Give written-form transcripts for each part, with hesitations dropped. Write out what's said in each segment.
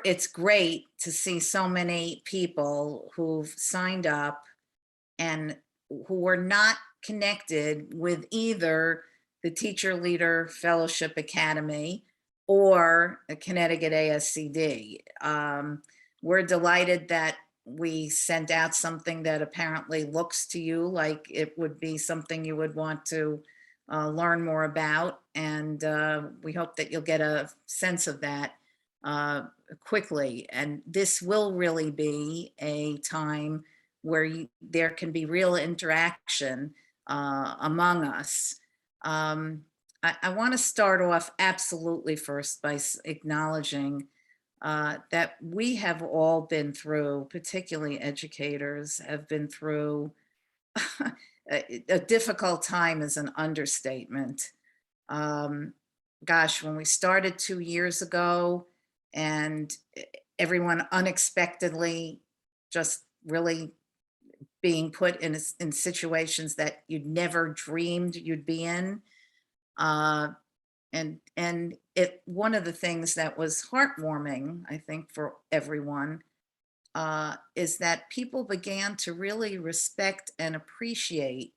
It's great to see so many people who've signed up and who are not connected with either the Teacher Leader Fellowship Academy or a Connecticut ASCD. We're delighted that we sent out something that apparently looks to you like it would be something you would want to learn more about. And we hope that you'll get a sense of that uh, quickly. And this will really be a time where there can be real interaction among us. I want to start off absolutely first by acknowledging that we have all been through, particularly educators, have been through a difficult time is an understatement. Um, Gosh, when we started 2 years ago and everyone unexpectedly just really being put in situations that you'd never dreamed you'd be in. Uh, and it one of the things that was heartwarming, I think, for everyone, is that people began to really respect and appreciate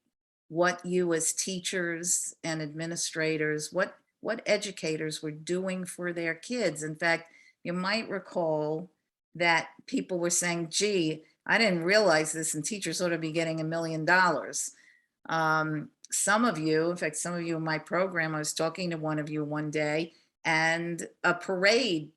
what you as teachers and administrators, what educators were doing for their kids. In fact, you might recall that people were saying, gee, I didn't realize this, and teachers ought to be getting $1 million. Some of you, in fact, some of you in my program, I was talking to one of you one day, and a parade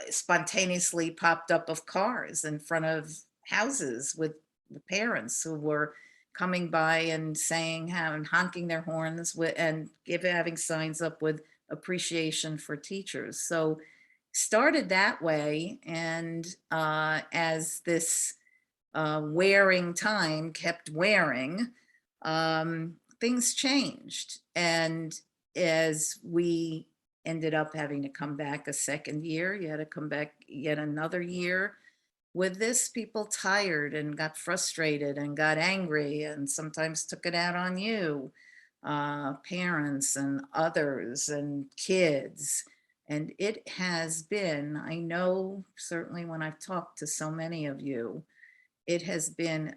spontaneously popped up of cars in front of houses with the parents who were coming by and saying how and honking their horns with and having signs up with appreciation for teachers. So started that way, and as this wearing time kept wearing, things changed. And as we ended up having to come back a second year, you had to come back yet another year. With this, people tired and got frustrated and got angry and sometimes took it out on you, parents and others and kids. And it has been, I know certainly when I've talked to so many of you, it has been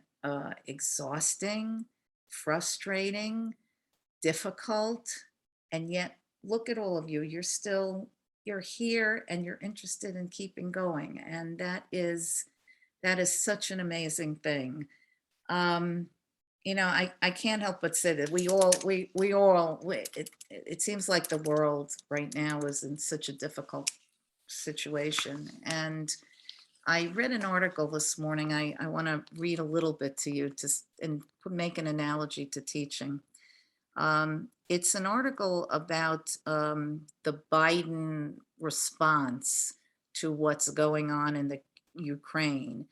exhausting, frustrating, difficult, and yet look at all of you. You're here and you're interested in keeping going, and that is such an amazing thing. Um, I can't help but say that it seems like the world right now is in such a difficult situation. And I read an article this morning. I want to read a little bit to you and make an analogy to teaching. It's an article about the Biden response to what's going on in the Ukraine.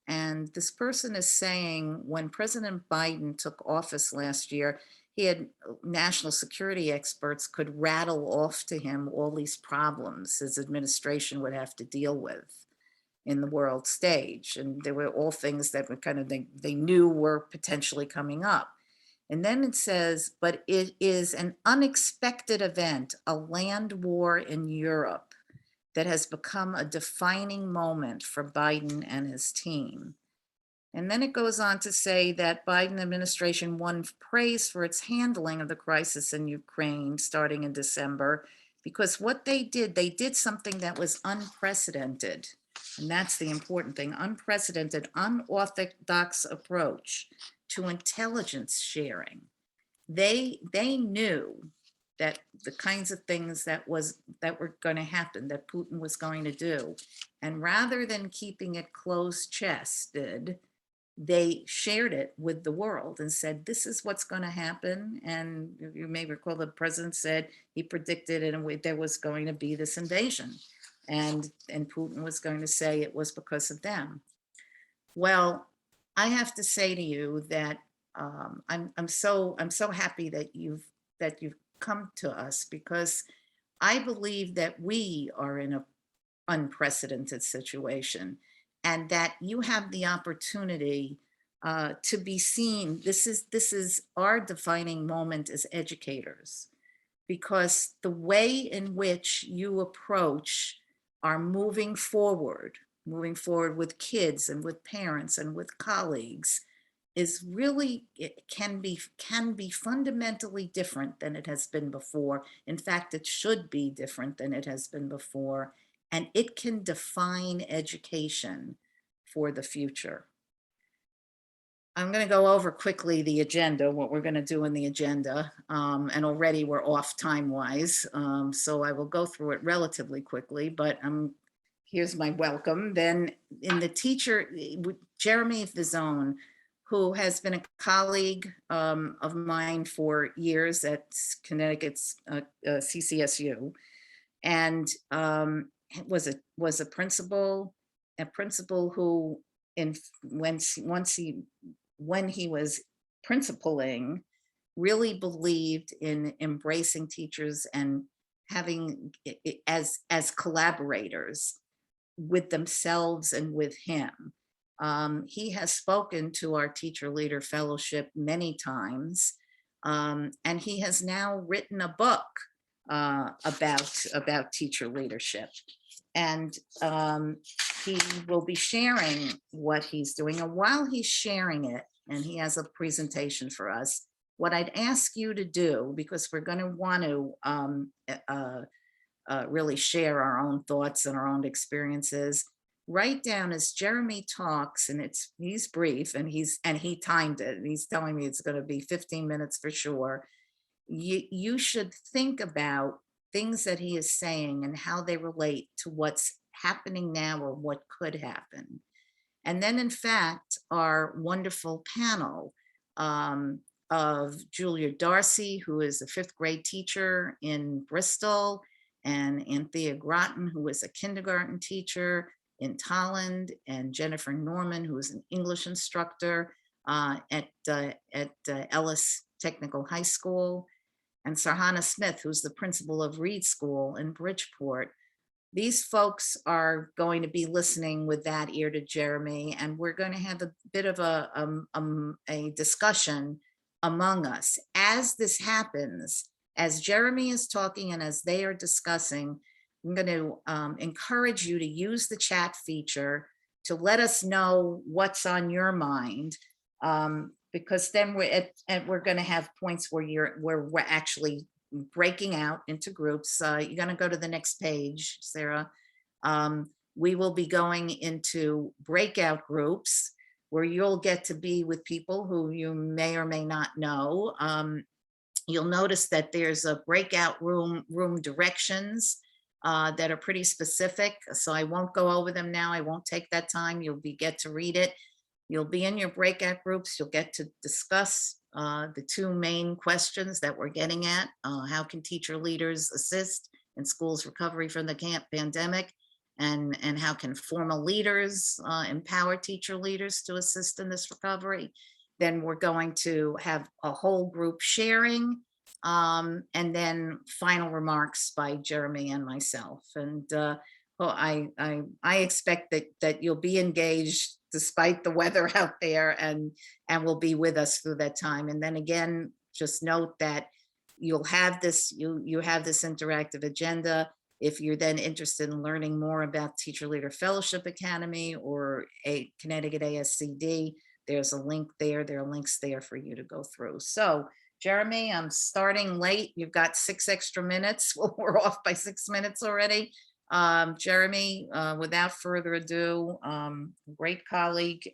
And this person is saying when President Biden took office last year, he had national security experts could rattle off to him all these problems his administration would have to deal with in the world stage. And there were all things that were kind of they knew were potentially coming up. And then it says, but it is an unexpected event, a land war in Europe that has become a defining moment for Biden and his team. And then it goes on to say that Biden administration won praise for its handling of the crisis in Ukraine starting in December, because what they did something that was unprecedented. And that's the important thing, unprecedented, unorthodox approach to intelligence sharing. They knew that the kinds of things that were going to happen, that Putin was going to do. And rather than keeping it closed chested, they shared it with the world and said, this is what's going to happen. And you may recall the president said he predicted in a way there was going to be this invasion. And Putin was going to say it was because of them. Well, I have to say to you that I'm so happy that you've come to us, because I believe that we are in an unprecedented situation, and that you have the opportunity to be seen. This is our defining moment as educators, because the way in which you approach are moving forward with kids and with parents and with colleagues is really, it can be fundamentally different than it has been before. In fact, it should be different than it has been before, and it can define education for the future. I'm going to go over quickly the agenda, what we're going to do in the agenda. And already we're off time-wise, so I will go through it relatively quickly, but here's my welcome. Then in the teacher, Jeremy Visone, who has been a colleague of mine for years at Connecticut's CCSU, and was a principal who, in when he was principaling, really believed in embracing teachers and having as collaborators with themselves and with him. He has spoken to our Teacher Leader Fellowship many times, and he has now written a book about teacher leadership. And he will be sharing what he's doing. And while he's sharing it, and he has a presentation for us, what I'd ask you to do, because we're going to want to really share our own thoughts and our own experiences, write down as Jeremy talks, and he's brief, and he timed it, and he's telling me it's going to be 15 minutes for sure. You should think about things that he is saying and how they relate to what's happening now or what could happen. And then, in fact, our wonderful panel of Julia Darcy, who is a 5th grade teacher in Bristol, and Anthea Groton, who is a kindergarten teacher in Tolland, and Jennifer Norman, who is an English instructor at Ellis Technical High School, and Sarhana Smith, who's the principal of Reed School in Bridgeport. These folks are going to be listening with that ear to Jeremy, and we're going to have a bit of a discussion among us. As this happens, as Jeremy is talking and as they are discussing, I'm going to encourage you to use the chat feature to let us know what's on your mind, because then we're going to have points where we're actually breaking out into groups. You're going to go to the next page, Sarah. We will be going into breakout groups where you'll get to be with people who you may or may not know. You'll notice that there's a breakout room directions that are pretty specific. So I won't go over them now. I won't take that time. You'll get to read it. You'll be in your breakout groups. You'll get to discuss the 2 main questions that we're getting at. How can teacher leaders assist in schools' recovery from the pandemic? And how can formal leaders empower teacher leaders to assist in this recovery? Then we're going to have a whole group sharing, and then final remarks by Jeremy and myself. And I expect that you'll be engaged despite the weather out there, and will be with us through that time. And then again, just note that you'll have this, you have this interactive agenda. If you're then interested in learning more about Teacher Leader Fellowship Academy or a Connecticut ASCD, there's a link there. There are links there for you to go through. So Jeremy, I'm starting late. You've got 6 extra minutes. Well, we're off by 6 minutes already. Jeremy, without further ado, great colleague,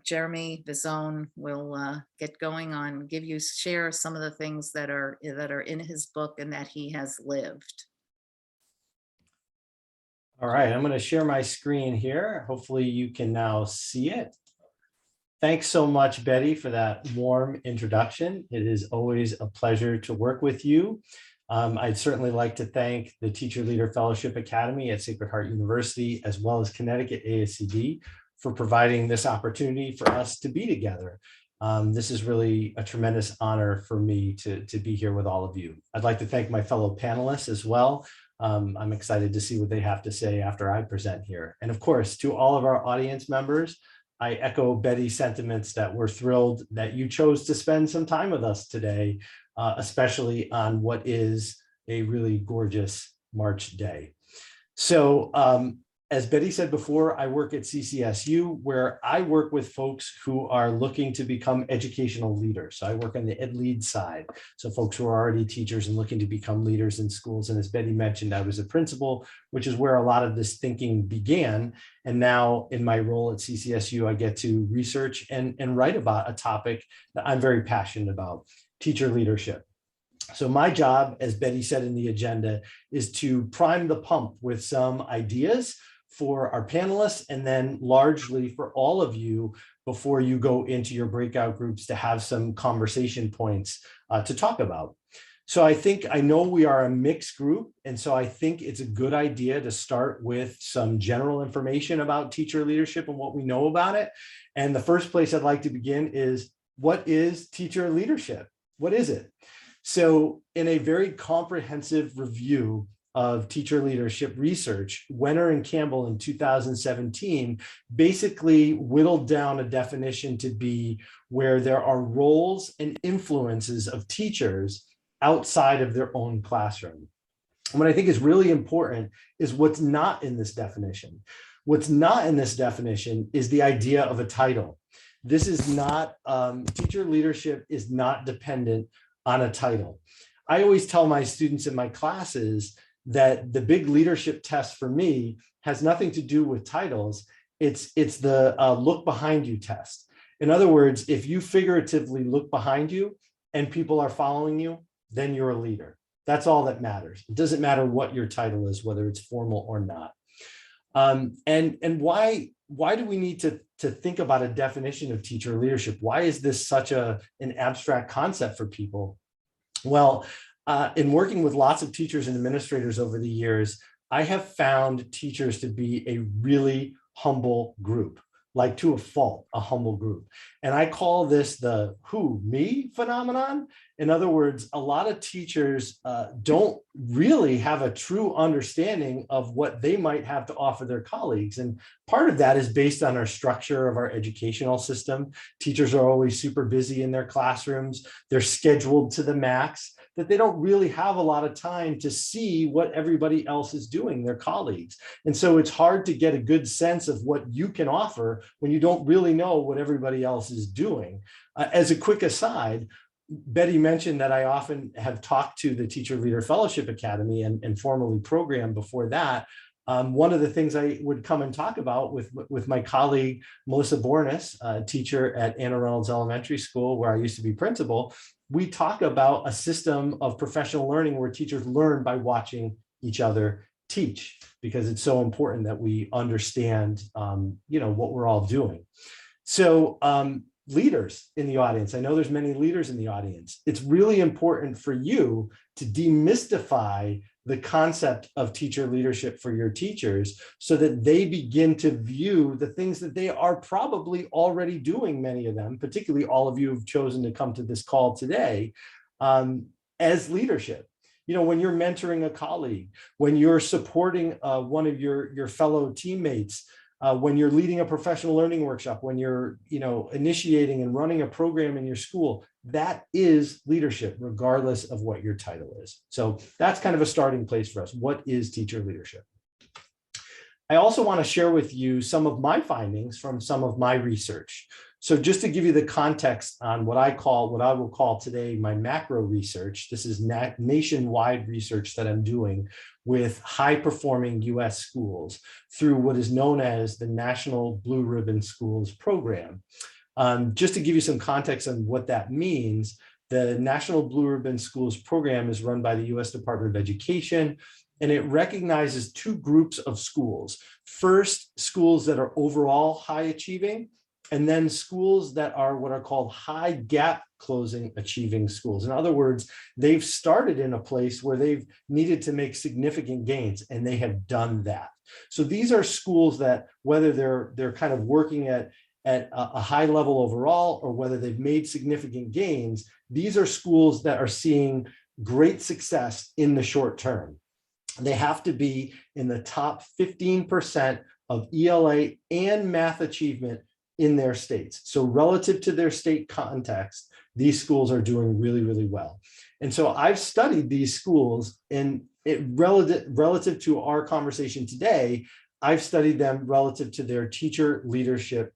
Jeremy Visone will get going on, share some of the things that are in his book and that he has lived. All right, I'm going to share my screen here. Hopefully you can now see it. Thanks so much, Betty, for that warm introduction. It is always a pleasure to work with you. I'd certainly like to thank the Teacher Leader Fellowship Academy at Sacred Heart University, as well as Connecticut ASCD, for providing this opportunity for us to be together. This is really a tremendous honor for me to be here with all of you. I'd like to thank my fellow panelists as well. I'm excited to see what they have to say after I present here. And of course, to all of our audience members, I echo Betty's sentiments that we're thrilled that you chose to spend some time with us today, especially on what is a really gorgeous March day. So as Betty said before, I work at CCSU, where I work with folks who are looking to become educational leaders. So I work on the ed lead side. So folks who are already teachers and looking to become leaders in schools. And as Betty mentioned, I was a principal, which is where a lot of this thinking began. And now in my role at CCSU, I get to research and write about a topic that I'm very passionate about: teacher leadership. So my job, as Betty said in the agenda, is to prime the pump with some ideas for our panelists, and then largely for all of you before you go into your breakout groups to have some conversation points to talk about. So I know we are a mixed group, and so I think it's a good idea to start with some general information about teacher leadership and what we know about it. And the first place I'd like to begin is, what is teacher leadership? What is it? So in a very comprehensive review of teacher leadership research, Wenner and Campbell in 2017 basically whittled down a definition to be where there are roles and influences of teachers outside of their own classroom. And what I think is really important is what's not in this definition. What's not in this definition is the idea of a title. This is not, teacher leadership is not dependent on a title. I always tell my students in my classes that the big leadership test for me has nothing to do with titles. It's the look behind you test. In other words, if you figuratively look behind you and people are following you, then you're a leader. That's all that matters. It doesn't matter what your title is, whether it's formal or not. And why do we need to think about a definition of teacher leadership? Why is this such an abstract concept for people? Well, in working with lots of teachers and administrators over the years, I have found teachers to be a really humble group, like to a fault, a humble group. And I call this the who, me phenomenon. In other words, a lot of teachers don't really have a true understanding of what they might have to offer their colleagues. And part of that is based on our structure of our educational system. Teachers are always super busy in their classrooms. They're scheduled to the max, that they don't really have a lot of time to see what everybody else is doing, their colleagues. And so it's hard to get a good sense of what you can offer when you don't really know what everybody else is doing. As a quick aside, Betty mentioned that I often have talked to the Teacher Leader Fellowship Academy and formally programmed before that. One of the things I would come and talk about with my colleague, Melissa Bornis, a teacher at Anna Reynolds Elementary School, where I used to be principal, we talk about a system of professional learning where teachers learn by watching each other teach, because it's so important that we understand, what we're all doing. So leaders in the audience, I know there's many leaders in the audience. It's really important for you to demystify the concept of teacher leadership for your teachers so that they begin to view the things that they are probably already doing, many of them, particularly all of you who've chosen to come to this call today, as leadership. When you're mentoring a colleague, when you're supporting one of your fellow teammates, when you're leading a professional learning workshop, when you're initiating and running a program in your school, that is leadership, regardless of what your title is. So that's kind of a starting place for us. What is teacher leadership? I also want to share with you some of my findings from some of my research. So just to give you the context on what I will call today my macro research, this is nationwide research that I'm doing with high-performing US schools through what is known as the National Blue Ribbon Schools program. Just to give you some context on what that means, the National Blue Ribbon Schools program is run by the US Department of Education, and it recognizes two groups of schools. First, schools that are overall high achieving, and then schools that are what are called high gap closing achieving schools. In other words, they've started in a place where they've needed to make significant gains, and they have done that. So these are schools that, whether they're kind of working at a high level overall, or whether they've made significant gains, these are schools that are seeing great success in the short term. They have to be in the top 15% of ELA and math achievement in their states. So relative to their state context, these schools are doing really, really well. And so I've studied these schools, and relative to our conversation today, I've studied them relative to their teacher leadership,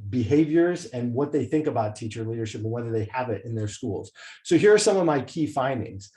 behaviors and what they think about teacher leadership and whether they have it in their schools. So here are some of my key findings.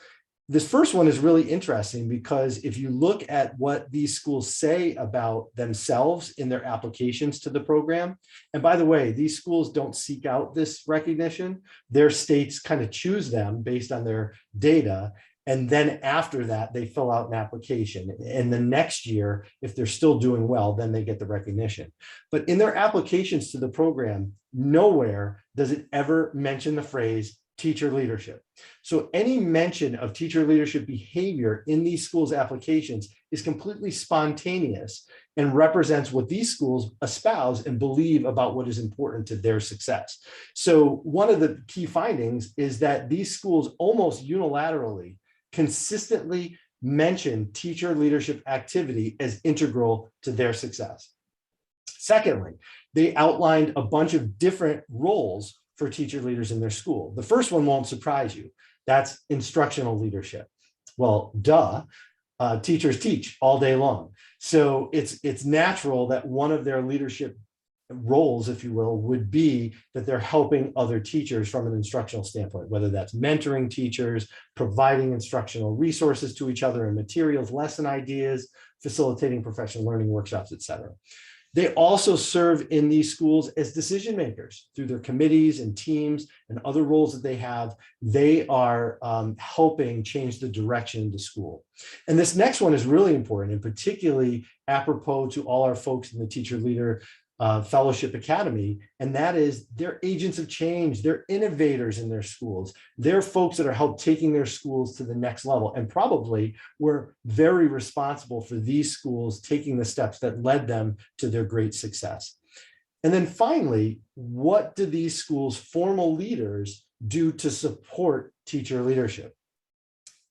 This first one is really interesting because if you look at what these schools say about themselves in their applications to the program, and by the way, these schools don't seek out this recognition. Their states kind of choose them based on their data. And then after that, they fill out an application. And the next year, if they're still doing well, then they get the recognition. But in their applications to the program, nowhere does it ever mention the phrase teacher leadership. So any mention of teacher leadership behavior in these schools' applications is completely spontaneous and represents what these schools espouse and believe about what is important to their success. So one of the key findings is that these schools almost unilaterally consistently mention teacher leadership activity as integral to their success. Secondly, they outlined a bunch of different roles for teacher leaders in their school. The first one won't surprise you. That's instructional leadership. Well, duh, teachers teach all day long. So it's natural that one of their leadership roles, if you will, would be that they're helping other teachers from an instructional standpoint, whether that's mentoring teachers, providing instructional resources to each other and materials, lesson ideas, facilitating professional learning workshops, et cetera. They also serve in these schools as decision makers through their committees and teams and other roles that they have. They are helping change the direction of the school. And this next one is really important, and particularly apropos to all our folks in the Teacher Leader Fellowship Academy, and that is they're agents of change. They're innovators in their schools. They're folks that are helping taking their schools to the next level, and probably were very responsible for these schools taking the steps that led them to their great success. And then finally, what do these schools' formal leaders do to support teacher leadership?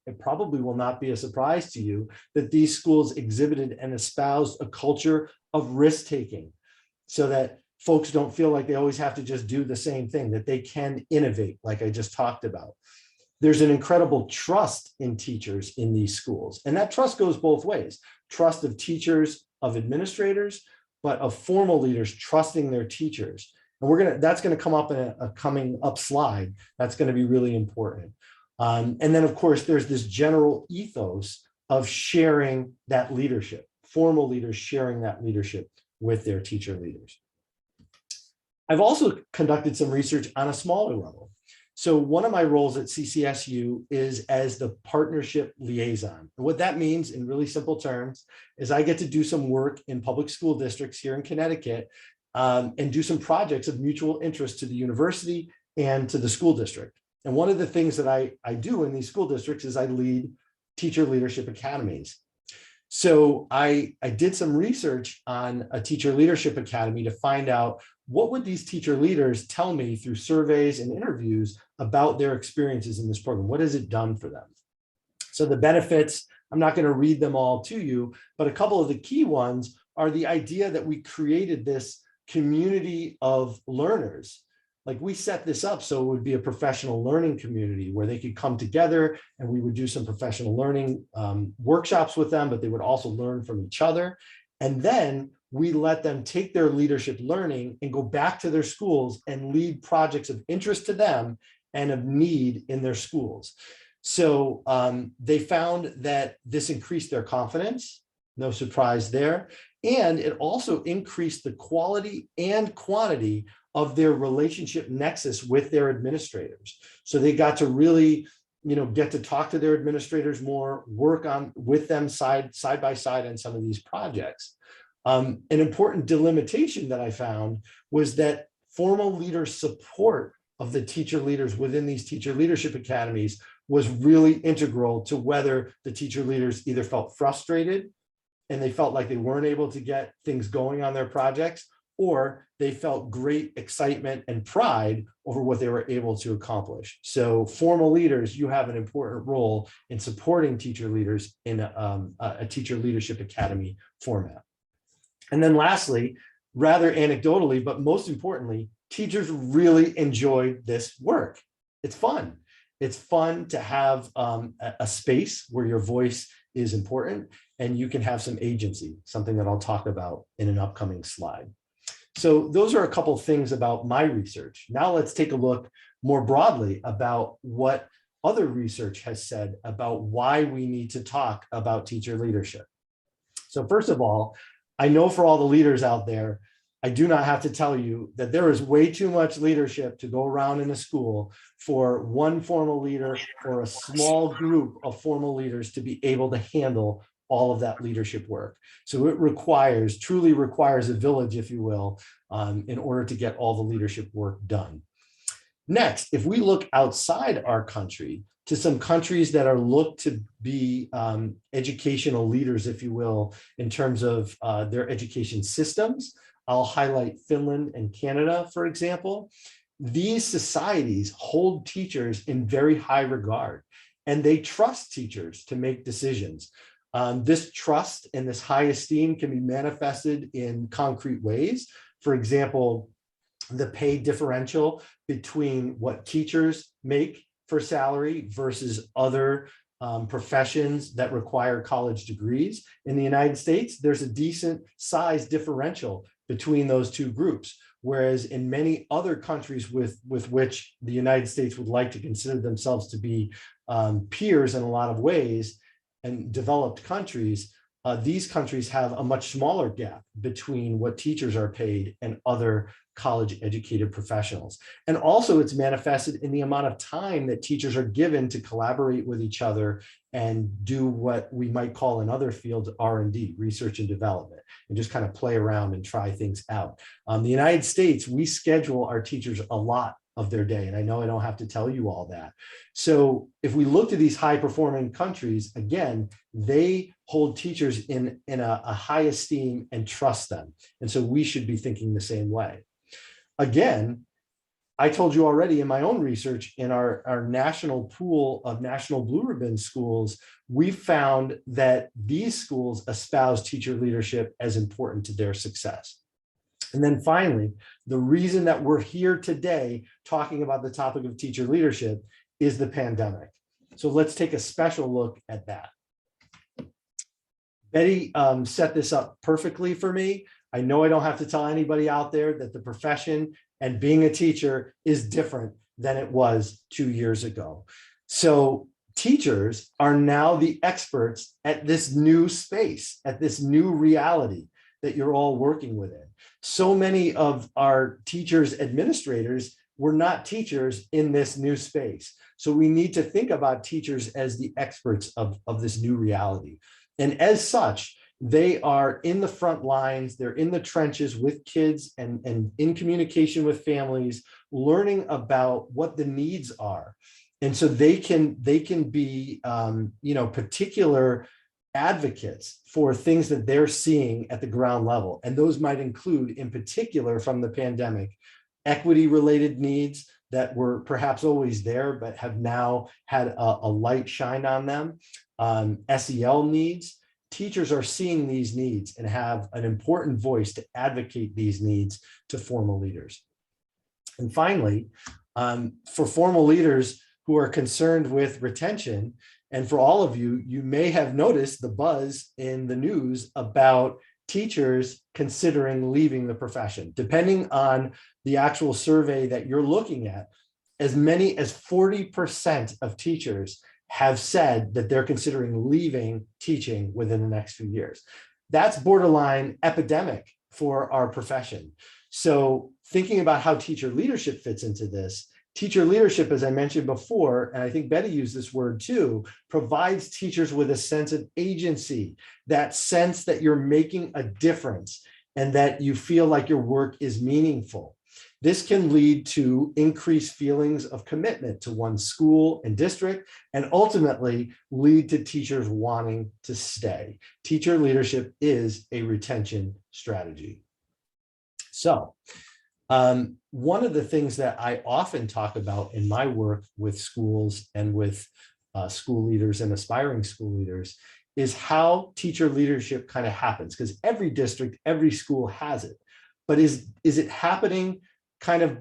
It probably will not be a surprise to you that these schools exhibited and espoused a culture of risk-taking, so that folks don't feel like they always have to just do the same thing, that they can innovate, like I just talked about. There's an incredible trust in teachers in these schools. And that trust goes both ways. Trust of teachers, of administrators, but of formal leaders trusting their teachers. And that's going to come up in a coming up slide. That's going to be really important. And then, of course, there's this general ethos of sharing that leadership, formal leaders sharing that leadership with their teacher leaders. I've also conducted some research on a smaller level. So one of my roles at CCSU is as the partnership liaison. And what that means in really simple terms is I get to do some work in public school districts here in Connecticut and do some projects of mutual interest to the university and to the school district. And one of the things that I do in these school districts is I lead teacher leadership academies. So I did some research on a teacher leadership academy to find out what would these teacher leaders tell me through surveys and interviews about their experiences in this program. What has it done for them? So the benefits, I'm not going to read them all to you, but a couple of the key ones are the idea that we created this community of learners. Like we set this up so it would be a professional learning community where they could come together and we would do some professional learning workshops with them, but they would also learn from each other. And then we let them take their leadership learning and go back to their schools and lead projects of interest to them and of need in their schools. So they found that this increased their confidence, no surprise there. And it also increased the quality and quantity of their relationship nexus with their administrators. So they got to really, get to talk to their administrators more, work on with them side by side on some of these projects. An important delimitation that I found was that formal leader support of the teacher leaders within these teacher leadership academies was really integral to whether the teacher leaders either felt frustrated and they felt like they weren't able to get things going on their projects, or they felt great excitement and pride over what they were able to accomplish. So formal leaders, you have an important role in supporting teacher leaders in a teacher leadership academy format. And then lastly, rather anecdotally, but most importantly, teachers really enjoy this work. It's fun. It's fun to have a space where your voice is important and you can have some agency, something that I'll talk about in an upcoming slide. So those are a couple of things about my research. Now let's take a look more broadly about what other research has said about why we need to talk about teacher leadership. So first of all, I know for all the leaders out there, I do not have to tell you that there is way too much leadership to go around in a school for one formal leader or a small group of formal leaders to be able to handle all of that leadership work. So it truly requires a village, if you will, in order to get all the leadership work done. Next, if we look outside our country to some countries that are looked to be educational leaders, if you will, in terms of their education systems, I'll highlight Finland and Canada, for example. These societies hold teachers in very high regard, and they trust teachers to make decisions. This trust and this high esteem can be manifested in concrete ways. For example, the pay differential between what teachers make for salary versus other professions that require college degrees. In the United States, there's a decent size differential between those two groups, whereas in many other countries with which the United States would like to consider themselves to be peers in a lot of ways, and developed countries, these countries have a much smaller gap between what teachers are paid and other college educated professionals. And also it's manifested in the amount of time that teachers are given to collaborate with each other and do what we might call in other fields R&D, research and development, and just kind of play around and try things out. The United States, we schedule our teachers a lot of their day. And I know I don't have to tell you all that. So if we look to these high performing countries, again, they hold teachers in a high esteem and trust them. And so we should be thinking the same way. Again, I told you already in my own research in our national pool of national blue ribbon schools, we found that these schools espouse teacher leadership as important to their success. And then finally, the reason that we're here today talking about the topic of teacher leadership is the pandemic. So let's take a special look at that. Betty set this up perfectly for me. I know I don't have to tell anybody out there that the profession and being a teacher is different than it was 2 years ago. So teachers are now the experts at this new space, at this new reality that you're all working within. So many of our teachers, administrators were not teachers in this new space. So we need to think about teachers as the experts of this new reality. And as such, they are in the front lines, they're in the trenches with kids and in communication with families, learning about what the needs are. And so they can be particular advocates for things that they're seeing at the ground level. And those might include, in particular from the pandemic, equity related needs that were perhaps always there, but have now had a light shined on them, SEL needs. Teachers are seeing these needs and have an important voice to advocate these needs to formal leaders. And finally, for formal leaders who are concerned with retention, and for all of you, you may have noticed the buzz in the news about teachers considering leaving the profession. Depending on the actual survey that you're looking at, as many as 40% of teachers have said that they're considering leaving teaching within the next few years. That's borderline epidemic for our profession. So thinking about how teacher leadership fits into this, teacher leadership, as I mentioned before, and I think Betty used this word too, provides teachers with a sense of agency, that sense that you're making a difference and that you feel like your work is meaningful. This can lead to increased feelings of commitment to one's school and district, and ultimately lead to teachers wanting to stay. Teacher leadership is a retention strategy. So, one of the things that I often talk about in my work with schools and with school leaders and aspiring school leaders is how teacher leadership kind of happens, because every district, every school has it. But is it happening kind of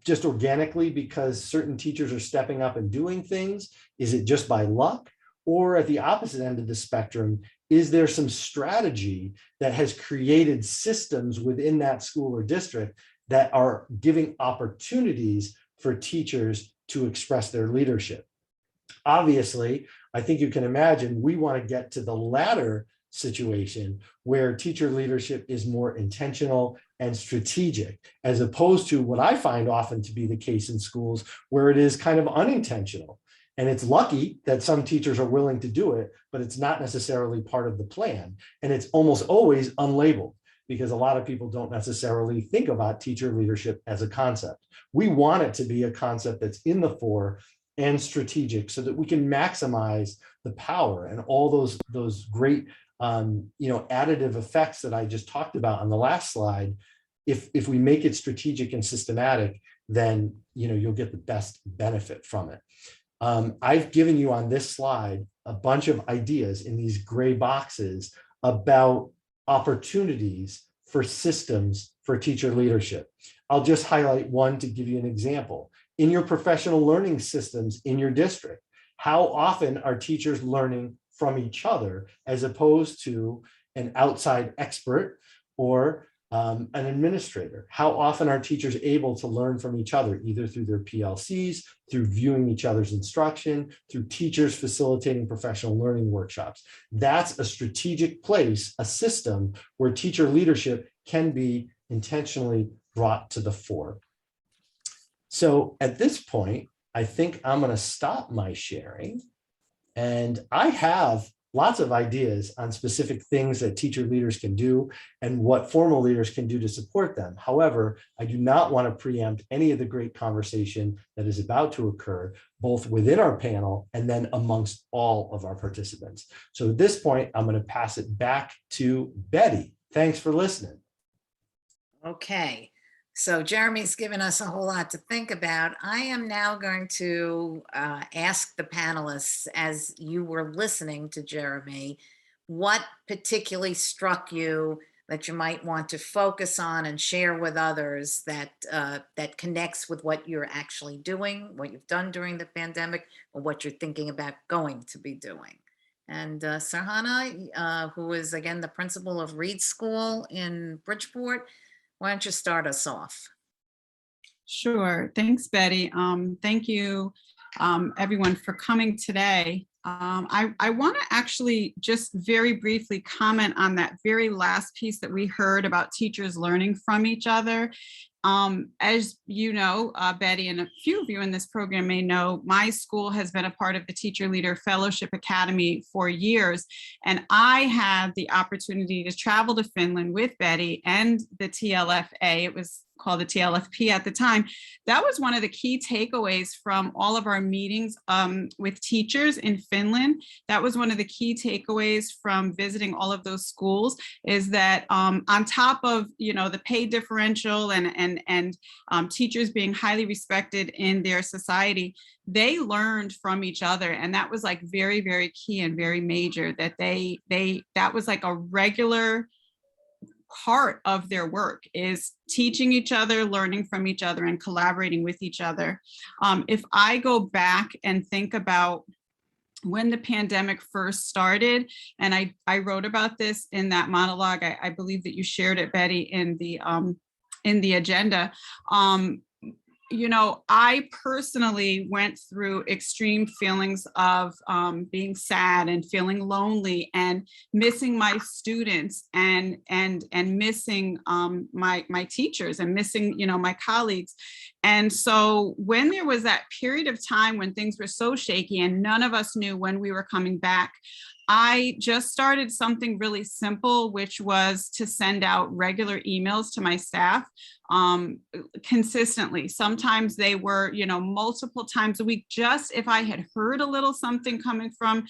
just organically because certain teachers are stepping up and doing things? Is it just by luck? Or at the opposite end of the spectrum, is there some strategy that has created systems within that school or district that are giving opportunities for teachers to express their leadership? Obviously, I think you can imagine we want to get to the latter situation where teacher leadership is more intentional and strategic, as opposed to what I find often to be the case in schools where it is kind of unintentional. And it's lucky that some teachers are willing to do it, but it's not necessarily part of the plan. And it's almost always unlabeled because a lot of people don't necessarily think about teacher leadership as a concept. We want it to be a concept that's in the fore and strategic so that we can maximize the power and all those great additive effects that I just talked about on the last slide. If we make it strategic and systematic, then you'll get the best benefit from it. I've given you on this slide a bunch of ideas in these gray boxes about opportunities for systems for teacher leadership. I'll just highlight one to give you an example. In your professional learning systems in your district, how often are teachers learning from each other as opposed to an outside expert or an administrator? How often are teachers able to learn from each other, either through their PLCs, through viewing each other's instruction, through teachers facilitating professional learning workshops? That's a strategic place, a system where teacher leadership can be intentionally brought to the fore. So at this point, I think I'm going to stop my sharing. And I have lots of ideas on specific things that teacher leaders can do and what formal leaders can do to support them. However, I do not want to preempt any of the great conversation that is about to occur, both within our panel and then amongst all of our participants. So at this point, I'm going to pass it back to Betty. Thanks for listening. Okay, so Jeremy's given us a whole lot to think about. I am now going to ask the panelists, as you were listening to Jeremy, what particularly struck you that you might want to focus on and share with others that that connects with what you're actually doing, what you've done during the pandemic, or what you're thinking about going to be doing. And Sarhana, who is again the principal of Reed School in Bridgeport, why don't you start us off? Sure. Thanks, Betty. Thank you, everyone, for coming today. I want to actually just very briefly comment on that very last piece that we heard about teachers learning from each other. As you know, Betty, and a few of you in this program may know, my school has been a part of the Teacher Leader Fellowship Academy for years. And I had the opportunity to travel to Finland with Betty and the TLFA. It was called the TLFP at the time. That was one of the key takeaways from all of our meetings with teachers in Finland. That was one of the key takeaways from visiting all of those schools, is that on top of the pay differential and teachers being highly respected in their society, they learned from each other. And that was like very, very key and very major, that that was like a regular part of their work, is teaching each other, learning from each other, and collaborating with each other. If I go back and think about when the pandemic first started, and I wrote about this in that monologue, I believe that you shared it, Betty, in the agenda. I personally went through extreme feelings of being sad and feeling lonely and missing my students and missing my teachers and missing my colleagues. And so when there was that period of time when things were so shaky and none of us knew when we were coming back, I just started something really simple, which was to send out regular emails to my staff consistently. Sometimes they were, multiple times a week, just if I had heard a little something coming from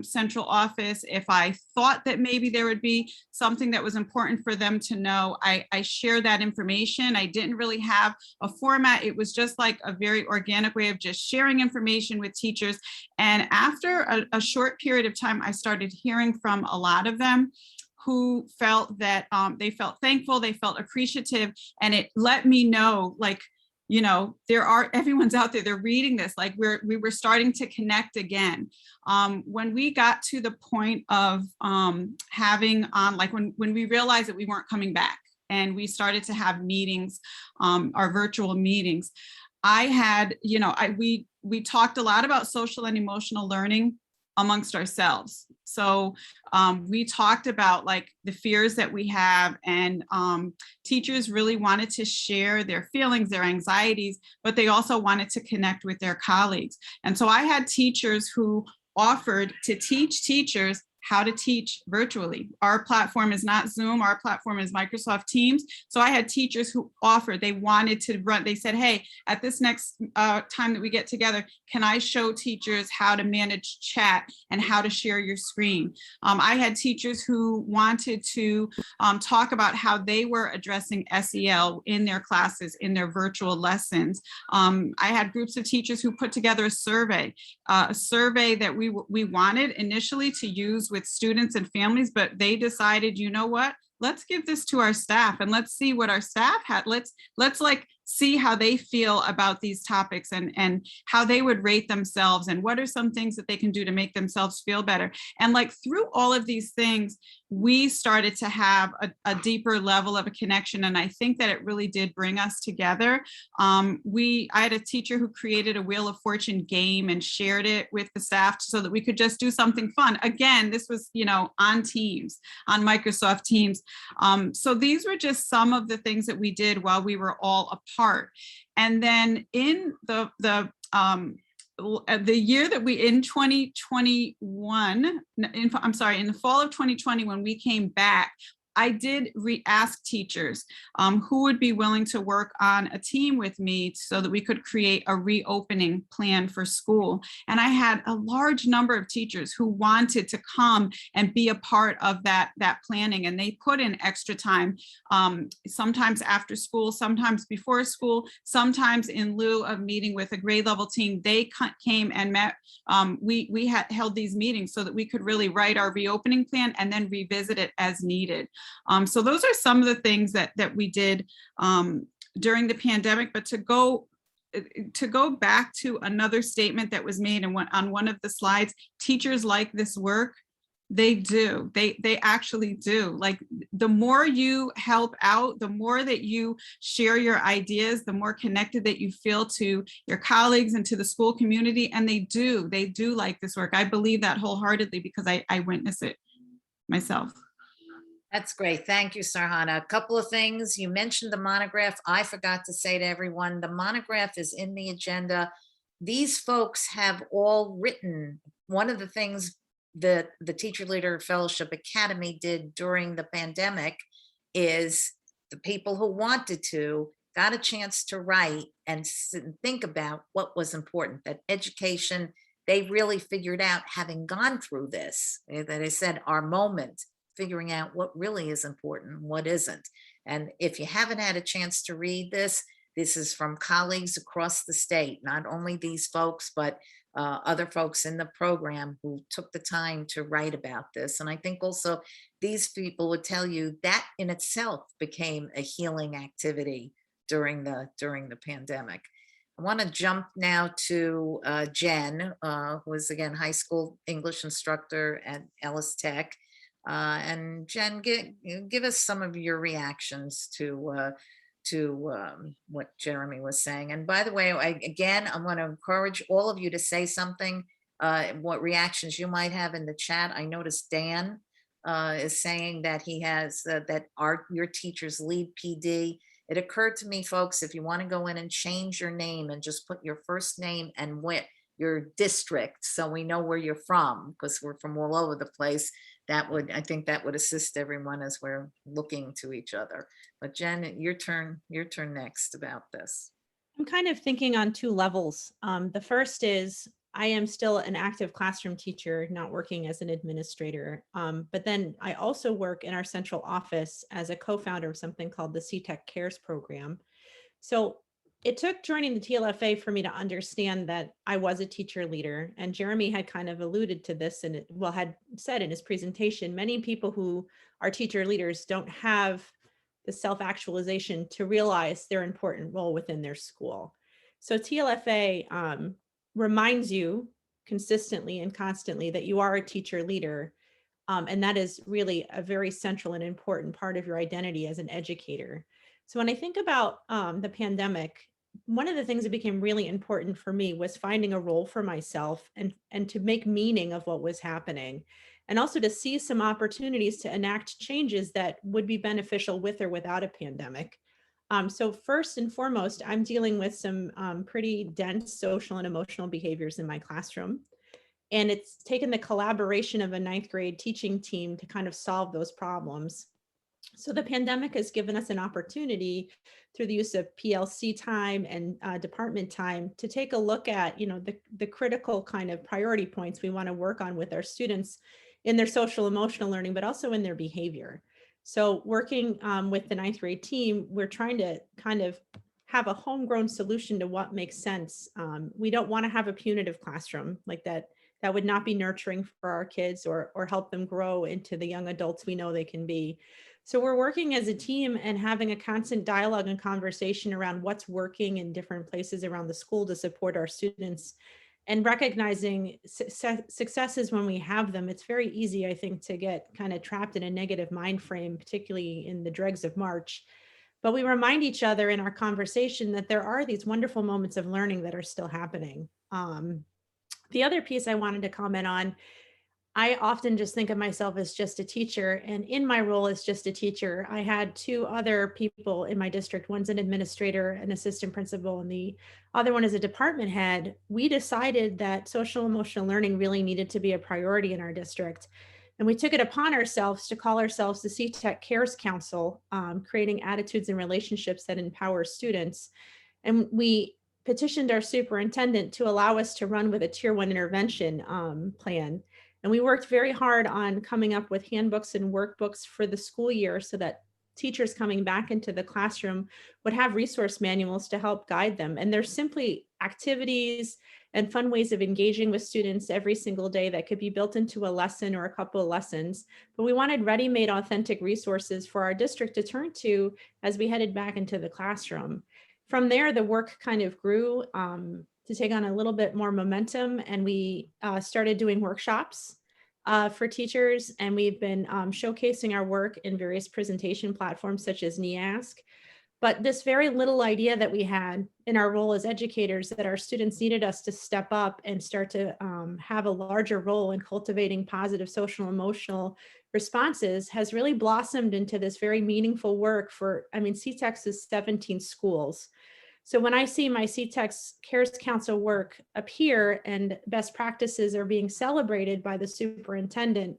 central office, if I thought that maybe there would be something that was important for them to know, I shared that information. I didn't really have a format. It was just like a very organic way of just sharing information with teachers. And after a short period of time, I started hearing from a lot of them who felt that they felt thankful, they felt appreciative, and it let me know, like, everyone's out there, they're reading this, like we were starting to connect again. When we got to the point of having like when we realized that we weren't coming back and we started to have meetings, our virtual meetings, I had, we talked a lot about social and emotional learning amongst ourselves. So we talked about like the fears that we have, and teachers really wanted to share their feelings, their anxieties, but they also wanted to connect with their colleagues. And so I had teachers who offered to teach teachers how to teach virtually. Our platform is not Zoom, our platform is Microsoft Teams. So I had teachers who offered, they wanted to run, they said, hey, at this next time that we get together, can I show teachers how to manage chat and how to share your screen? I had teachers who wanted to talk about how they were addressing SEL in their classes, in their virtual lessons. I had groups of teachers who put together a survey that we wanted initially to use with students and families, but they decided, you know what, let's give this to our staff and let's see what our staff had. Let's like see how they feel about these topics and how they would rate themselves and what are some things that they can do to make themselves feel better. And like through all of these things, we started to have a deeper level of a connection. And I think that it really did bring us together. I had a teacher who created a Wheel of Fortune game and shared it with the staff so that we could just do something fun. Again, this was, on Teams, on Microsoft Teams. So these were just some of the things that we did while we were all apart. And then in the year that in 2021, in the fall of 2020, when we came back, I did ask teachers who would be willing to work on a team with me so that we could create a reopening plan for school. And I had a large number of teachers who wanted to come and be a part of that planning. And they put in extra time, sometimes after school, sometimes before school, sometimes in lieu of meeting with a grade level team. They came and met. We had held these meetings so that we could really write our reopening plan and then revisit it as needed. So those are some of the things that we did during the pandemic. But to go back to another statement that was made on one of the slides, teachers like this work. They do. They actually do. Like the more you help out, the more that you share your ideas, the more connected that you feel to your colleagues and to the school community. And they do like this work. I believe that wholeheartedly because I witness it myself. That's great. Thank you, Sarhana. A couple of things. You mentioned the monograph. I forgot to say to everyone, the monograph is in the agenda. These folks have all written. One of the things that the Teacher Leader Fellowship Academy did during the pandemic is the people who wanted to got a chance to write and think about what was important, that education, they really figured out, having gone through this, that I said, our moment, figuring out what really is important, what isn't. And if you haven't had a chance to read this, this is from colleagues across the state, not only these folks, but other folks in the program who took the time to write about this. And I think also these people would tell you that in itself became a healing activity during the pandemic. I want to jump now to Jen, who is again high school English instructor at Ellis Tech. And Jen, give us some of your reactions to what Jeremy was saying. And by the way, I want to encourage all of you to say something, what reactions you might have in the chat. I noticed Dan is saying that he has your teachers lead PD. It occurred to me, folks, if you want to go in and change your name and just put your first name and your district, so we know where you're from, because we're from all over the place. I think that would assist everyone as we're looking to each other. But Jen, your turn next about this. I'm kind of thinking on two levels. The first is I am still an active classroom teacher, not working as an administrator. But then I also work in our central office as a co-founder of something called the CTech Cares program. So it took joining the TLFA for me to understand that I was a teacher leader. And Jeremy had kind of alluded to this and had said in his presentation, many people who are teacher leaders don't have the self-actualization to realize their important role within their school. So TLFA reminds you consistently and constantly that you are a teacher leader. And that is really a very central and important part of your identity as an educator. So when I think about the pandemic, one of the things that became really important for me was finding a role for myself and to make meaning of what was happening, and also to see some opportunities to enact changes that would be beneficial with or without a pandemic. So first and foremost, I'm dealing with some pretty dense social and emotional behaviors in my classroom. And it's taken the collaboration of a ninth grade teaching team to kind of solve those problems. So the pandemic has given us an opportunity through the use of PLC time and department time to take a look at, the critical kind of priority points we want to work on with our students in their social emotional learning, but also in their behavior. So working with the ninth grade team, we're trying to kind of have a homegrown solution to what makes sense. We don't want to have a punitive classroom like that. That would not be nurturing for our kids or help them grow into the young adults we know they can be. So we're working as a team and having a constant dialogue and conversation around what's working in different places around the school to support our students, and recognizing successes when we have them. It's very easy, I think, to get kind of trapped in a negative mind frame, particularly in the dregs of March. But we remind each other in our conversation that there are these wonderful moments of learning that are still happening. The other piece I wanted to comment on, I often just think of myself as just a teacher, and in my role as just a teacher, I had two other people in my district. One's an administrator, an assistant principal, and the other one is a department head. We decided that social emotional learning really needed to be a priority in our district. And we took it upon ourselves to call ourselves the CTEC Cares Council, creating attitudes and relationships that empower students. And we petitioned our superintendent to allow us to run with a tier 1 intervention plan. And we worked very hard on coming up with handbooks and workbooks for the school year so that teachers coming back into the classroom would have resource manuals to help guide them. And there's simply activities and fun ways of engaging with students every single day that could be built into a lesson or a couple of lessons. But we wanted ready-made authentic resources for our district to turn to as we headed back into the classroom. From there, the work kind of grew to take on a little bit more momentum, and we started doing workshops for teachers, and we've been showcasing our work in various presentation platforms such as NEASC. But this very little idea that we had in our role as educators, that our students needed us to step up and start to have a larger role in cultivating positive social emotional responses, has really blossomed into this very meaningful work for, CTEX is 17 schools. So when I see my CTEX Cares Council work appear and best practices are being celebrated by the superintendent,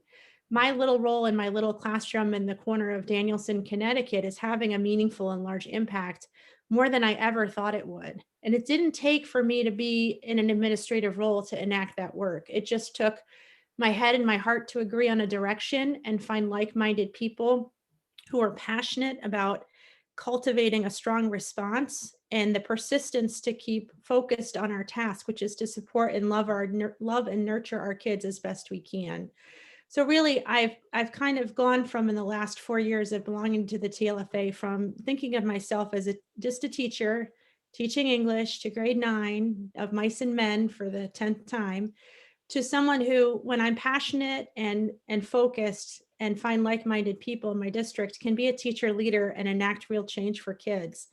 my little role in my little classroom in the corner of Danielson, Connecticut is having a meaningful and large impact, more than I ever thought it would. And it didn't take for me to be in an administrative role to enact that work. It just took my head and my heart to agree on a direction and find like-minded people who are passionate about cultivating a strong response and the persistence to keep focused on our task, which is to support and love and nurture our kids as best we can. So really, I've kind of gone from, in the last 4 years of belonging to the TLFA, from thinking of myself as just a teacher, teaching English to grade 9 of mice and men for the 10th time, to someone who, when I'm passionate and focused and find like-minded people in my district, can be a teacher leader and enact real change for kids.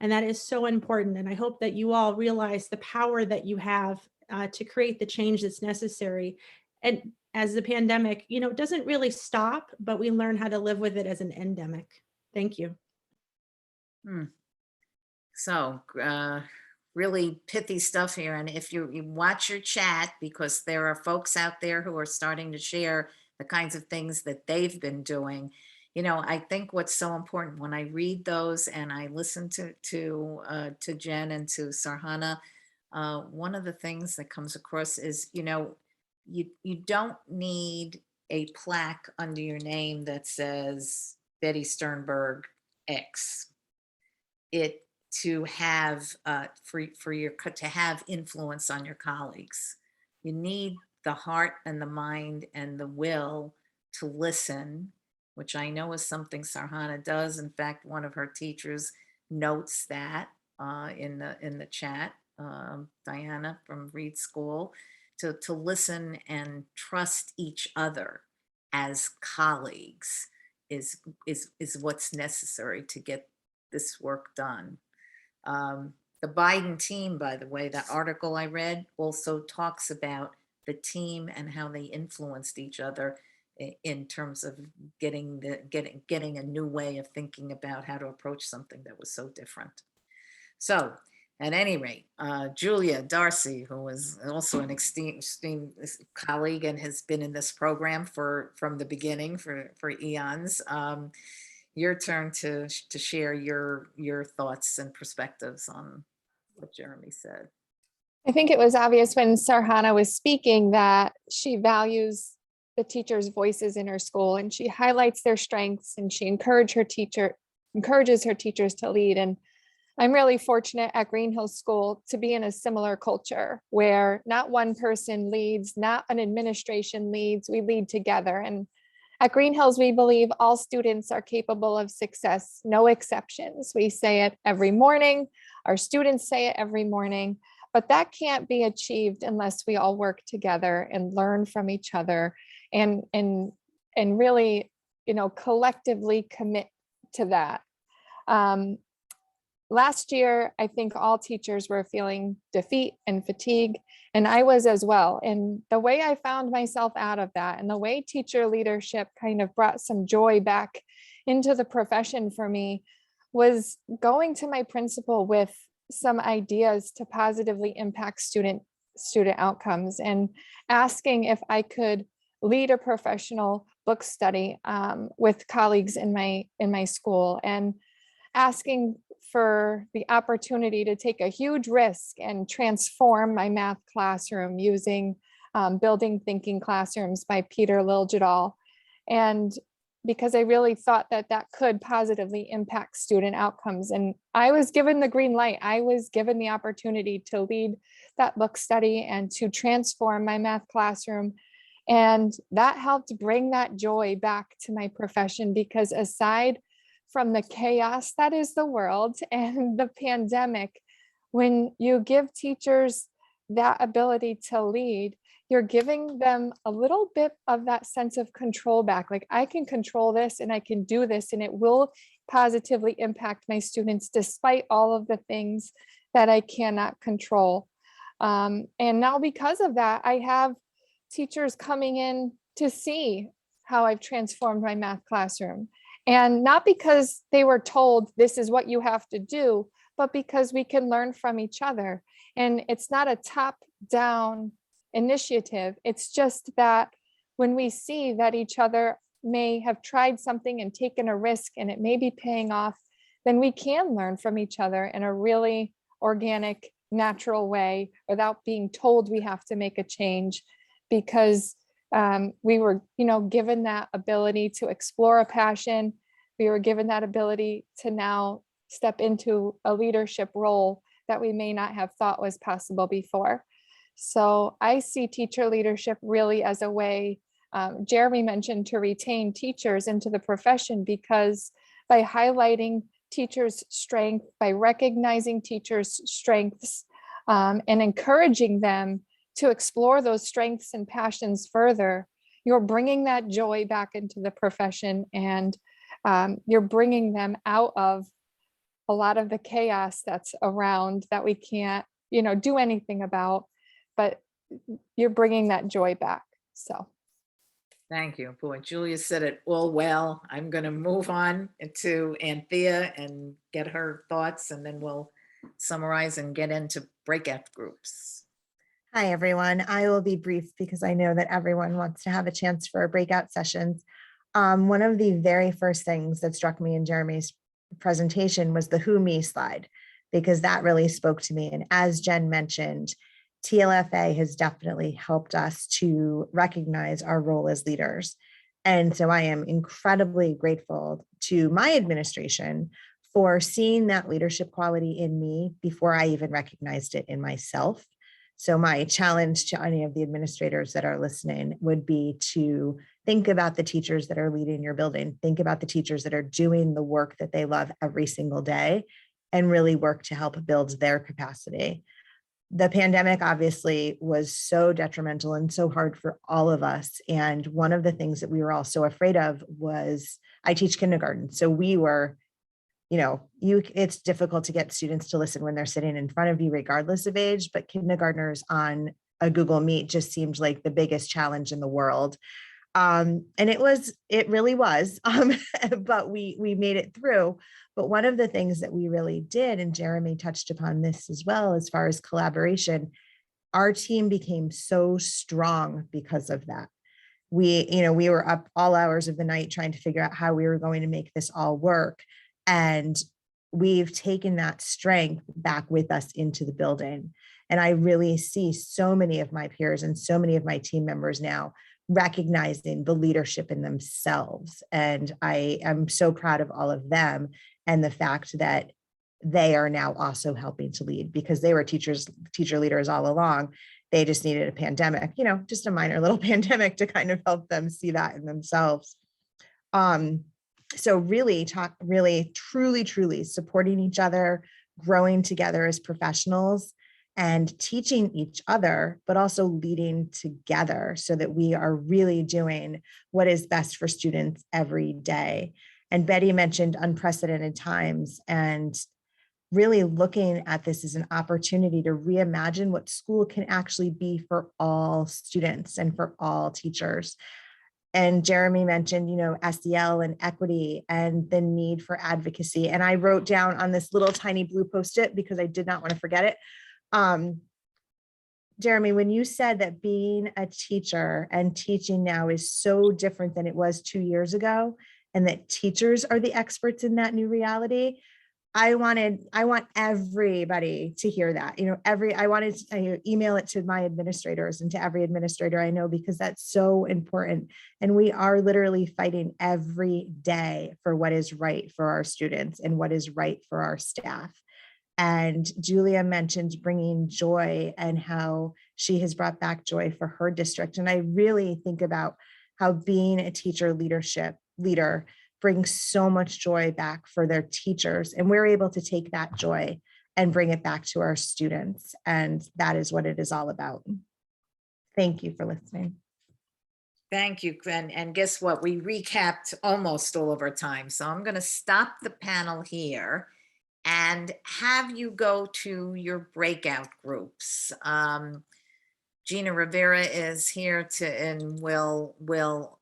And that is so important. And I hope that you all realize the power that you have to create the change that's necessary. And as the pandemic, doesn't really stop, but we learn how to live with it as an endemic. Thank you. So really pithy stuff here. And if you watch your chat, because there are folks out there who are starting to share the kinds of things that they've been doing. I think what's so important when I read those and I listen to Jen and to Sarhana, one of the things that comes across is, you don't need a plaque under your name that says Betty Sternberg X. It to have to have influence on your colleagues. You need the heart and the mind and the will to listen which I know is something Sarhana does. In fact, one of her teachers notes that in the chat, Diana from Reed School, to listen and trust each other as colleagues is what's necessary to get this work done. The Biden team, by the way, that article I read also talks about the team and how they influenced each other in terms of getting a new way of thinking about how to approach something that was so different. So at any rate, Julia Darcy, who is also an esteemed colleague and has been in this program from the beginning for eons, your turn to share your thoughts and perspectives on what Jeremy said. I think it was obvious when Sarhana was speaking that she values the teachers' voices in her school, and she highlights their strengths, and she encourages her teachers to lead. And I'm really fortunate at Green Hills School to be in a similar culture where not one person leads, not an administration leads, we lead together. And at Green Hills, we believe all students are capable of success, no exceptions. We say it every morning, our students say it every morning, but that can't be achieved unless we all work together and learn from each other and really, collectively commit to that. Last year, I think all teachers were feeling defeat and fatigue, and I was as well. And the way I found myself out of that, and the way teacher leadership kind of brought some joy back into the profession for me, was going to my principal with some ideas to positively impact student outcomes, and asking if I could lead a professional book study with colleagues in my school, and asking for the opportunity to take a huge risk and transform my math classroom using Building Thinking Classrooms by Peter Liljedahl. And because I really thought that could positively impact student outcomes. And I was given the green light. I was given the opportunity to lead that book study and to transform my math classroom. And that helped bring that joy back to my profession, because aside from the chaos that is the world and the pandemic, when you give teachers that ability to lead, you're giving them a little bit of that sense of control back. Like, I can control this and I can do this, and it will positively impact my students despite all of the things that I cannot control. And now because of that, I have teachers coming in to see how I've transformed my math classroom. And not because they were told this is what you have to do, but because we can learn from each other. And it's not a top-down initiative. It's just that when we see that each other may have tried something and taken a risk and it may be paying off, then we can learn from each other in a really organic, natural way without being told we have to make a change, because we were, given that ability to explore a passion. We were given that ability to now step into a leadership role that we may not have thought was possible before. So I see teacher leadership really as a way, Jeremy mentioned, to retain teachers into the profession, because by highlighting teachers' strength, by recognizing teachers' strengths, and encouraging them to explore those strengths and passions further, you're bringing that joy back into the profession, and you're bringing them out of a lot of the chaos that's around that we can't, do anything about, but you're bringing that joy back. So. Thank you. Boy, Julia said it all well. I'm going to move on to Anthea and get her thoughts, and then we'll summarize and get into breakout groups. Hi, everyone. I will be brief because I know that everyone wants to have a chance for breakout sessions. One of the very first things that struck me in Jeremy's presentation was the who me slide, because that really spoke to me. And as Jen mentioned, TLFA has definitely helped us to recognize our role as leaders. And so I am incredibly grateful to my administration for seeing that leadership quality in me before I even recognized it in myself. So my challenge to any of the administrators that are listening would be to think about the teachers that are leading your building. Think about the teachers that are doing the work that they love every single day and really work to help build their capacity. The pandemic obviously was so detrimental and so hard for all of us. And one of the things that we were all so afraid of was, I teach kindergarten. So we were, it's difficult to get students to listen when they're sitting in front of you, regardless of age, but kindergartners on a Google Meet just seemed like the biggest challenge in the world. And it really was, but we made it through. But one of the things that we really did, and Jeremy touched upon this as well, as far as collaboration, our team became so strong because of that. We were up all hours of the night trying to figure out how we were going to make this all work. And we've taken that strength back with us into the building. And I really see so many of my peers and so many of my team members now recognizing the leadership in themselves. And I am so proud of all of them and the fact that they are now also helping to lead, because they were teacher leaders all along. They just needed a pandemic, just a minor little pandemic to kind of help them see that in themselves. So really truly supporting each other, growing together as professionals, and teaching each other, but also leading together so that we are really doing what is best for students every day. And Betty mentioned unprecedented times, and really looking at this as an opportunity to reimagine what school can actually be for all students and for all teachers. And Jeremy mentioned, SEL and equity and the need for advocacy. And I wrote down on this little tiny blue Post-it because I did not want to forget it. Jeremy, when you said that being a teacher and teaching now is so different than it was 2 years ago, and that teachers are the experts in that new reality, I want everybody to hear that. I wanted to email it to my administrators and to every administrator I know, because that's so important. And we are literally fighting every day for what is right for our students and what is right for our staff. And Julia mentioned bringing joy and how she has brought back joy for her district. And I really think about how being a teacher leader brings so much joy back for their teachers. And we're able to take that joy and bring it back to our students. And that is what it is all about. Thank you for listening. Thank you, Gwen. And guess what? We recapped almost all of our time. So I'm going to stop the panel here and have you go to your breakout groups. Gina Rivera is here and will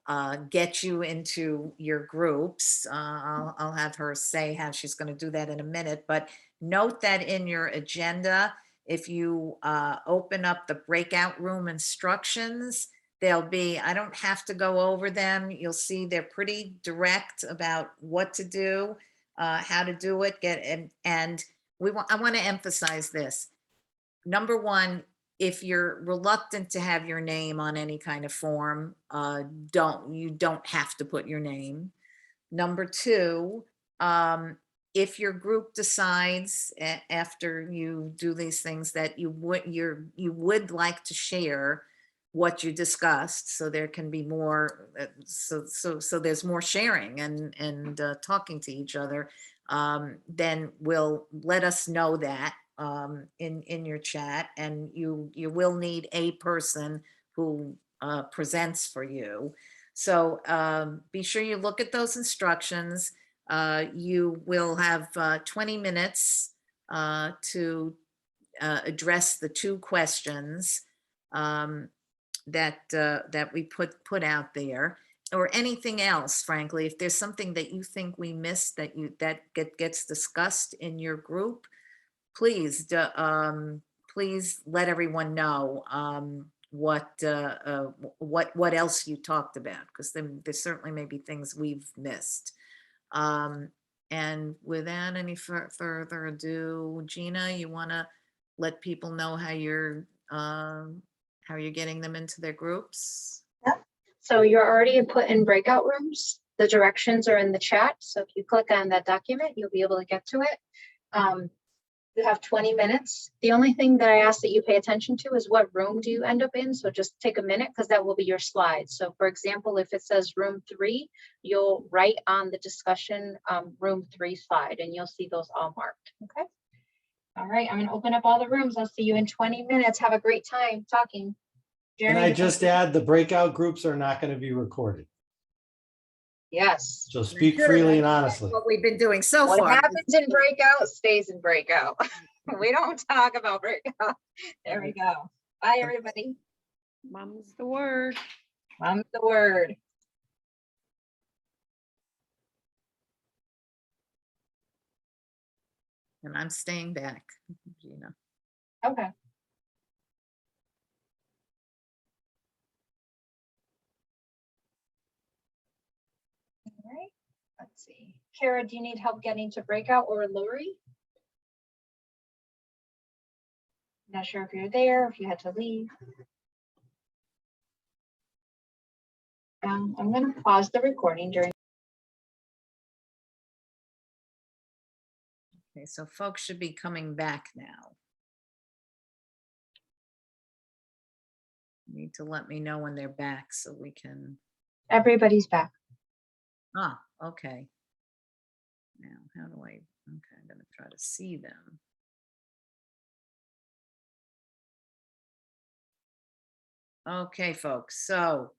get you into your groups. I'll have her say how she's going to do that in a minute, but note that in your agenda, if you open up the breakout room instructions, they'll be, I don't have to go over them. You'll see they're pretty direct about what to do, how to do it. I want to emphasize this. Number one, if you're reluctant to have your name on any kind of form, you don't have to put your name. Number two, if your group decides after you do these things that you would like to share what you discussed, so there can be more, so there's more sharing and talking to each other, then will let us know that in your chat, and you will need a person who presents for you. So be sure you look at those instructions. You will have 20 minutes to address the 2 questions that we put out there, or anything else. Frankly, if there's something that you think we missed that gets discussed in your group, please let everyone know what else you talked about, because there certainly may be things we've missed. And without any further ado, Gina, you want to let people know how you're getting them into their groups? Yep. So you're already put in breakout rooms. The directions are in the chat. So if you click on that document, you'll be able to get to it. You have 20 minutes. The only thing that I ask that you pay attention to is what room do you end up in? So just take a minute because that will be your slides. So for example, if it says room 3, you'll write on the discussion room 3 slide and you'll see those all marked. Okay. All right. I'm going to open up all the rooms. I'll see you in 20 minutes. Have a great time talking. Can Jeremy, I the just first- add, the breakout groups are not going to be recorded. Yes. So speak Good. freely and That's honestly. what we've been doing so What far. happens in breakout stays in breakout. We don't talk about breakout. There we go. Bye, everybody. Mom's the word. Mom's the word. And I'm staying back, Gina. Okay. All right. Let's see. Kara, do you need help getting to breakout, or Lori? Not sure if you're there, if you had to leave. I'm going to pause the recording during. Okay, so folks should be coming back now. Need to let me know when they're back so we can, Everybody's back. okay. Now, how do I, okay, I'm gonna try to see them. Okay, folks, so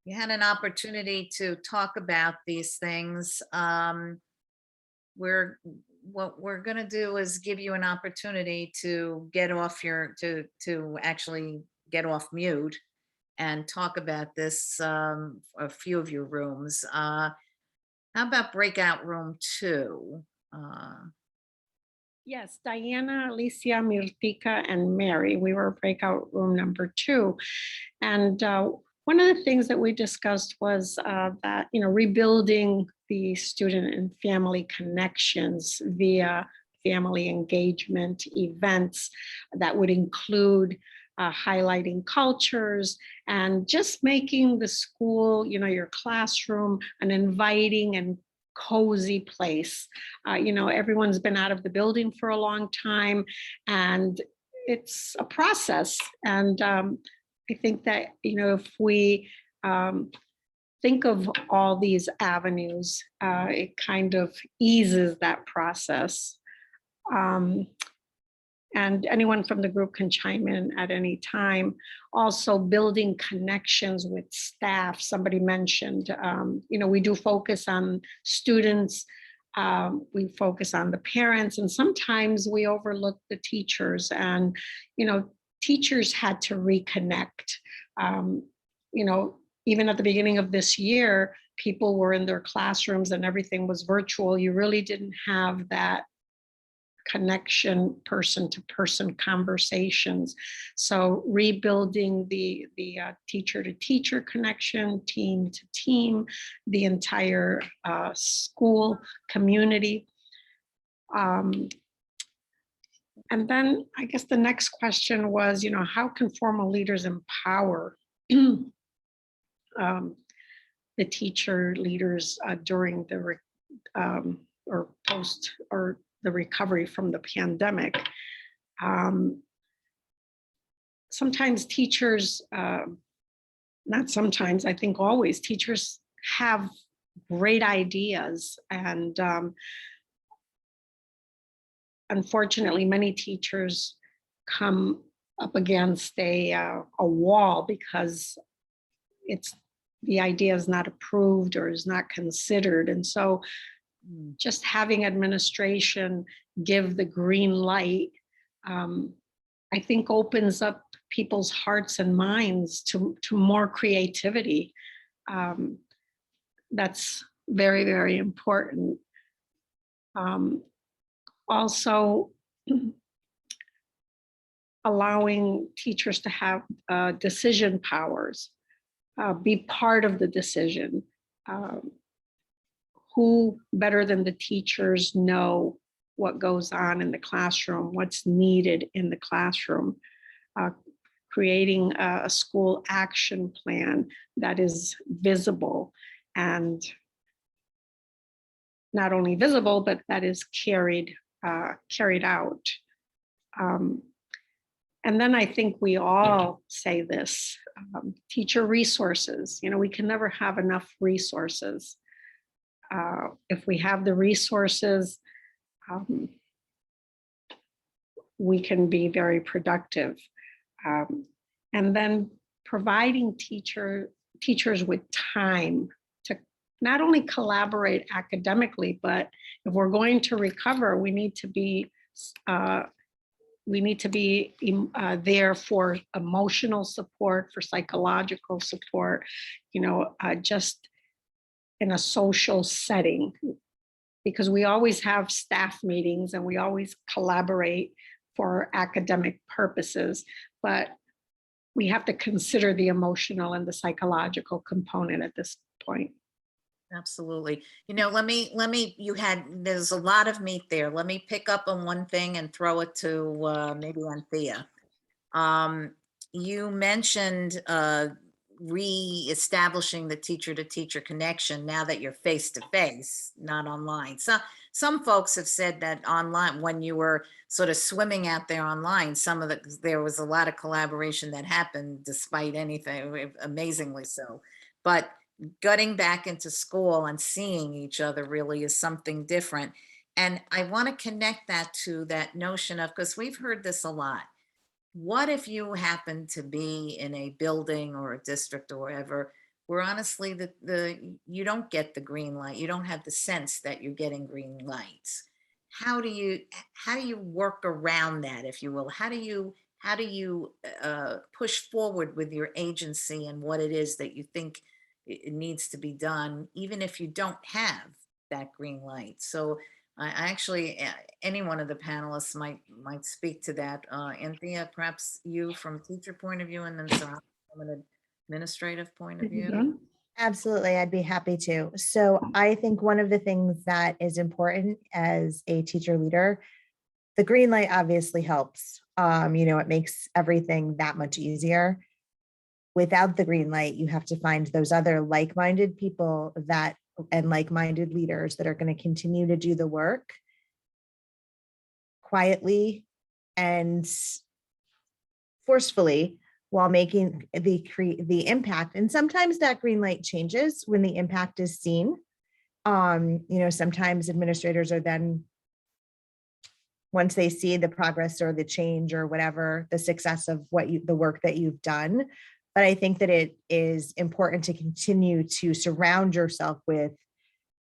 you had an opportunity to talk about these things. What we're gonna do is give you an opportunity to get off to actually get off mute and talk about this, a few of your rooms. How about breakout room 2? Yes, Diana, Alicia, Mirtika, and Mary. We were breakout room number 2. And one of the things that we discussed was that, rebuilding the student and family connections via family engagement events that would include highlighting cultures and just making the school, your classroom, an inviting and cozy place. Everyone's been out of the building for a long time, and it's a process. And I think that, if we think of all these avenues, it kind of eases that process. And anyone from the group can chime in at any time. Also, building connections with staff. Somebody mentioned, we do focus on students, we focus on the parents, and sometimes we overlook the teachers. And, teachers had to reconnect. Even at the beginning of this year, people were in their classrooms and everything was virtual. You really didn't have that connection, person-to-person conversations. So rebuilding the teacher-to-teacher connection, team-to-team, the entire school community. And then I guess the next question was, how can formal leaders empower the teacher leaders during the or post or the recovery from the pandemic. Sometimes teachers, not sometimes, I think always, teachers have great ideas, and unfortunately, many teachers come up against a wall because the idea is not approved or is not considered. And so just having administration give the green light, I think opens up people's hearts and minds to more creativity. That's very, very important. Also, allowing teachers to have decision powers, be part of the decision. Who better than the teachers know what goes on in the classroom, what's needed in the classroom, creating a school action plan that is visible and not only visible, but that is carried out. And then I think we all say this, teacher resources, we can never have enough resources. If we have the resources, we can be very productive. And then providing teachers with time to not only collaborate academically, but if we're going to recover, we need to be there for emotional support, for psychological support, just in a social setting, because we always have staff meetings and we always collaborate for academic purposes, but we have to consider the emotional and the psychological component at this point. Absolutely. There's a lot of meat there. Let me pick up on one thing and throw it to maybe Anthea. You mentioned re-establishing the teacher-to-teacher connection now that you're face-to-face, not online. So some folks have said that online, when you were sort of swimming out there online, there was a lot of collaboration that happened despite anything, amazingly so. But getting back into school and seeing each other really is something different. And I want to connect that to that notion of, because we've heard this a lot. What if you happen to be in a building or a district or wherever, where honestly you don't get the green light, you don't have the sense that you're getting green lights? How do you work around that, if you will? How do you push forward with your agency and what it is that you think it needs to be done, even if you don't have that green light? So I actually, any one of the panelists might speak to that. Anthea, perhaps you from a teacher point of view, and then Sarah from an administrative point of view. Absolutely, I'd be happy to. So I think one of the things that is important as a teacher leader, the green light obviously helps. It makes everything that much easier. Without the green light, you have to find those other like-minded people and like-minded leaders that are going to continue to do the work quietly and forcefully while making the impact. And sometimes that green light changes when the impact is seen. Sometimes administrators are then, once they see the progress or the change or whatever, the success of the work that you've done. But I think that it is important to continue to surround yourself with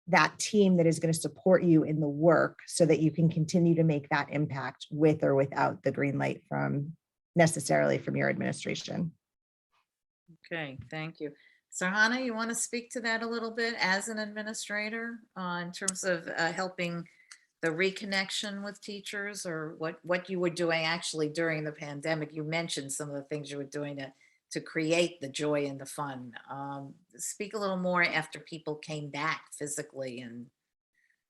that team that is going to support you in the work so that you can continue to make that impact with or without the green light necessarily from your administration. Okay, thank you. Sarhana, you want to speak to that a little bit as an administrator in terms of helping the reconnection with teachers, or what you were doing actually during the pandemic? You mentioned some of the things you were doing to create the joy and the fun. Speak a little more after people came back physically. And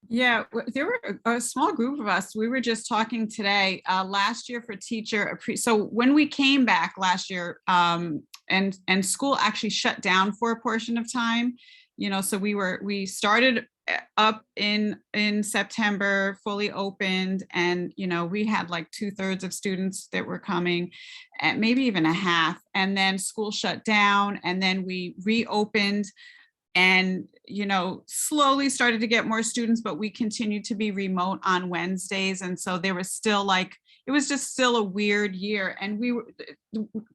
Yeah, there were a small group of us. We were just talking today, last year for so when we came back last year, and school actually shut down for a portion of time, so we started up in September, fully opened, and we had like 2/3 of students that were coming, and maybe even a half, and then school shut down, and then we reopened and slowly started to get more students, but we continued to be remote on Wednesdays. And so there was still it was just still a weird year. And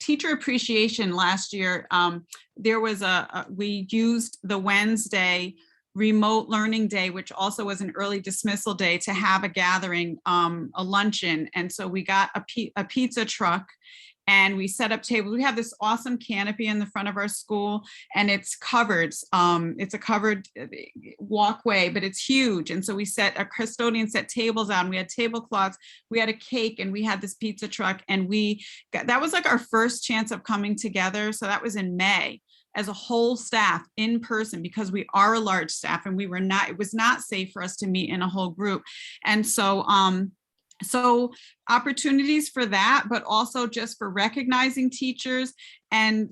teacher appreciation last year, there was we used the Wednesday remote learning day, which also was an early dismissal day, to have a gathering, a luncheon. And so we got a pizza truck and we set up tables. We have this awesome canopy in the front of our school, and it's covered. It's a covered walkway, but it's huge. And so a custodian set tables out, and we had tablecloths, we had a cake, and we had this pizza truck. And that was like our first chance of coming together. So that was in May, as a whole staff in person, because we are a large staff and it was not safe for us to meet in a whole group. And so, so opportunities for that, but also just for recognizing teachers. And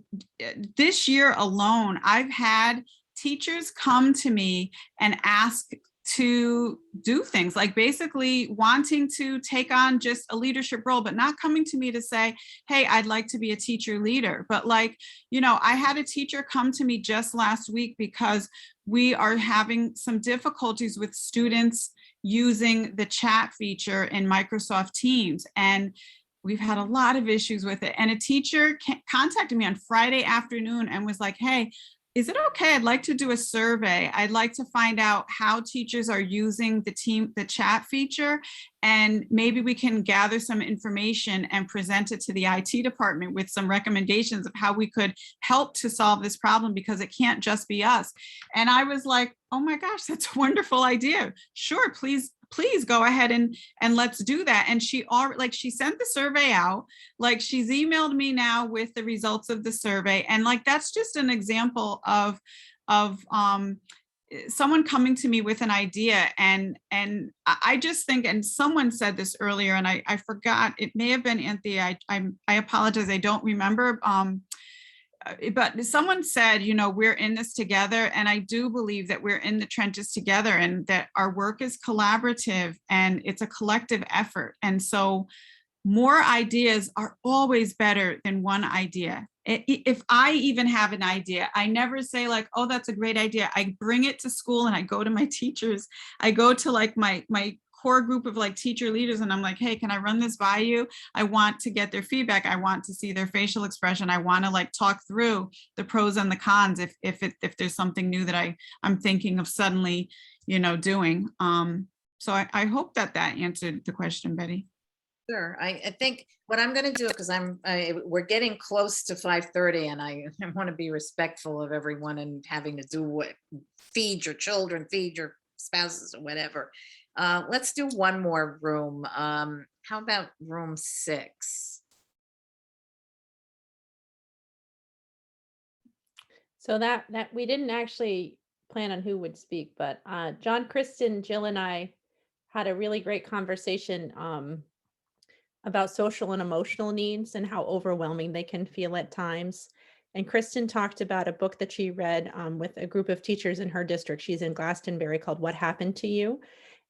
this year alone, I've had teachers come to me and ask to do things, like basically wanting to take on just a leadership role, but not coming to me to say, hey, I'd like to be a teacher leader. But like, you know, I had a teacher come to me just last week because we are having some difficulties with students using the chat feature in Microsoft Teams. And we've had a lot of issues with it. And a teacher contacted me on Friday afternoon and was like, hey, is it okay? I'd like to do a survey. I'd like to find out how teachers are using the chat feature, and maybe we can gather some information and present it to the IT department with some recommendations of how we could help to solve this problem, because it can't just be us. And I was like, oh my gosh, that's a wonderful idea. Sure, please go ahead and let's do that. And she sent the survey out, like she's emailed me now with the results of the survey. And like, that's just an example of someone coming to me with an idea. And I just think, and someone said this earlier, and I forgot, it may have been Anthea, I apologize, I don't remember. But someone said, you know, we're in this together. And I do believe that we're in the trenches together, and that our work is collaborative and it's a collective effort. And so more ideas are always better than one idea. If I even have an idea, I never say like, oh, that's a great idea. I bring it to school and I go to my teachers. I go to like my core group of like teacher leaders, and I'm like, hey, can I run this by you? I want to get their feedback. I want to see their facial expression. I want to like talk through the pros and the cons if there's something new that I'm thinking of suddenly, you know, doing. So I hope that answered the question, Betty. Sure. I think what I'm going to do, because we're getting close to 5:30, and I want to be respectful of everyone and having to do what, feed your children, feed your spouses, or whatever. Let's do one more room. How about room 6? So that we didn't actually plan on who would speak, but John, Kristen, Jill, and I had a really great conversation about social and emotional needs and how overwhelming they can feel at times. And Kristen talked about a book that she read with a group of teachers in her district. She's in Glastonbury, called What Happened to You,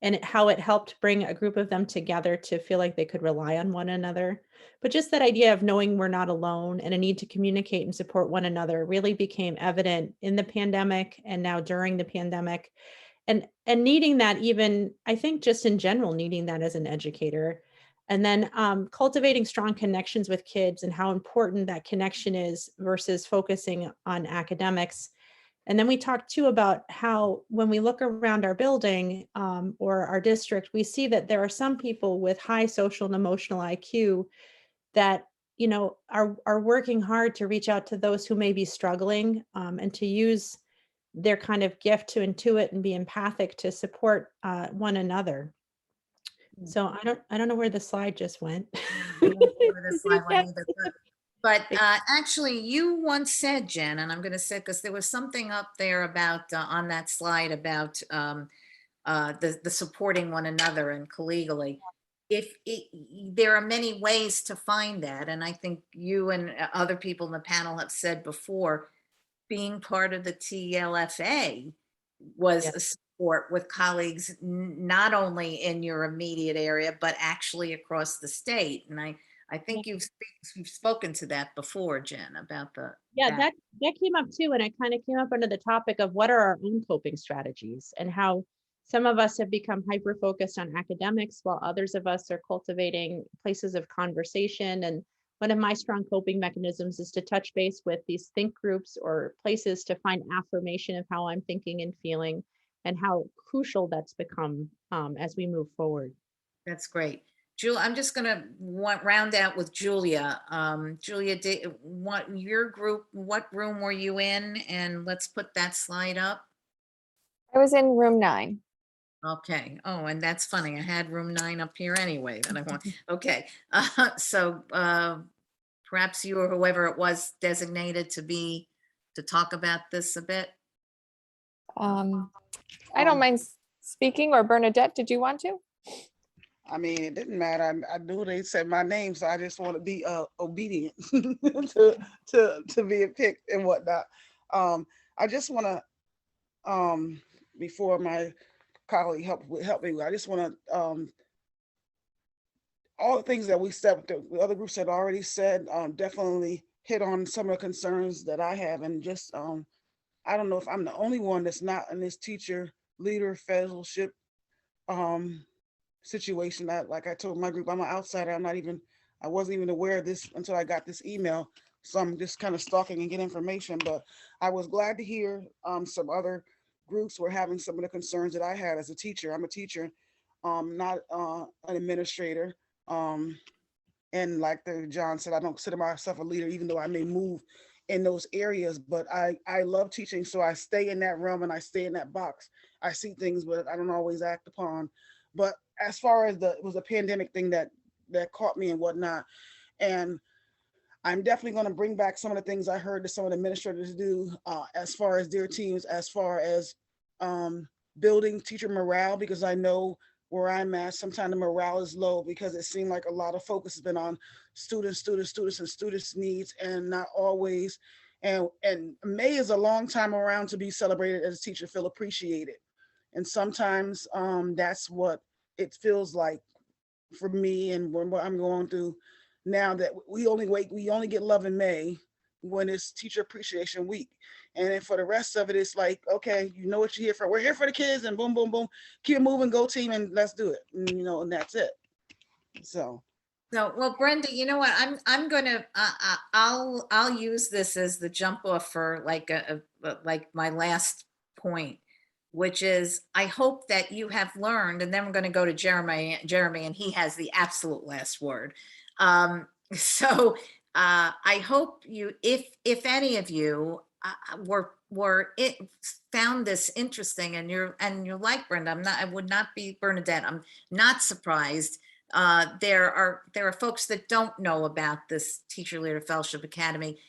and how it helped bring a group of them together to feel like they could rely on one another. But just that idea of knowing we're not alone and a need to communicate and support one another really became evident in the pandemic and now during the pandemic. And needing that, even, I think just in general, needing that as an educator. And then cultivating strong connections with kids and how important that connection is versus focusing on academics. And then we talked too about how when we look around our building or our district, we see that there are some people with high social and emotional IQ that, you know, are working hard to reach out to those who may be struggling and to use their kind of gift to intuit and be empathic to support one another. So I don't know where the slide just went. But actually, you once said, Jen, and I'm going to say, because there was something up there about on that slide about the supporting one another and collegially. There are many ways to find that, and I think you and other people in the panel have said before, being part of the TLFA was a support with colleagues not only in your immediate area but actually across the state. And I think you've spoken to that before, Jen, about the that came up too, and it kind of came up under the topic of what are our own coping strategies and how some of us have become hyper focused on academics while others of us are cultivating places of conversation. And one of my strong coping mechanisms is to touch base with these think groups or places to find affirmation of how I'm thinking and feeling, and how crucial that's become as we move forward. That's great. Julia, I'm just going to round out with Julia. Julia, what room were you in? And let's put that slide up. I was in room 9. Okay. Oh, and that's funny. I had room 9 up here anyway. That I want. Okay. So perhaps you or whoever it was designated to talk about this a bit. I don't mind speaking, or Bernadette, did you want to? I mean, it didn't matter. I knew they said my name, so I just want to be obedient to being picked and whatnot. I just want to, before my colleague help me with. I just want to all the things that we said, the other groups had already said, definitely hit on some of the concerns that I have, and just I don't know if I'm the only one that's not in this teacher leader fellowship situation. That, like I told my group, I'm an outsider. I wasn't even aware of this until I got this email. So I'm just kind of stalking and getting information. But I was glad to hear some other groups were having some of the concerns that I had as a teacher. I'm a teacher, not an administrator. And like John said, I don't consider myself a leader, even though I may move in those areas, but I love teaching. So I stay in that realm and I stay in that box. I see things, but I don't always act upon. But as far as it was a pandemic thing that caught me and whatnot. And I'm definitely going to bring back some of the things I heard that some of the administrators do as far as their teams, as far as building teacher morale, because I know where I'm at, sometimes the morale is low because it seemed like a lot of focus has been on students and students' needs, and not always. And May is a long time around to be celebrated as a teacher, feel appreciated. And sometimes that's what it feels like for me, and what I'm going through now, that we only get love in May when it's Teacher Appreciation Week. And then for the rest of it, it's like, okay, you know what you're here for. We're here for the kids, and boom, boom, boom, keep moving, go team, and let's do it. And, and that's it. So. Well, Brenda, you know what? I'm gonna I'll use this as the jump off for like like my last point, which is I hope that you have learned, and then we're going to go to Jeremy, and he has the absolute last word. So I hope you, if any of you found this interesting, and you're like Brenda, I would not be Bernadette. I'm not surprised. There are folks that don't know about this Teacher Leader Fellowship Academy.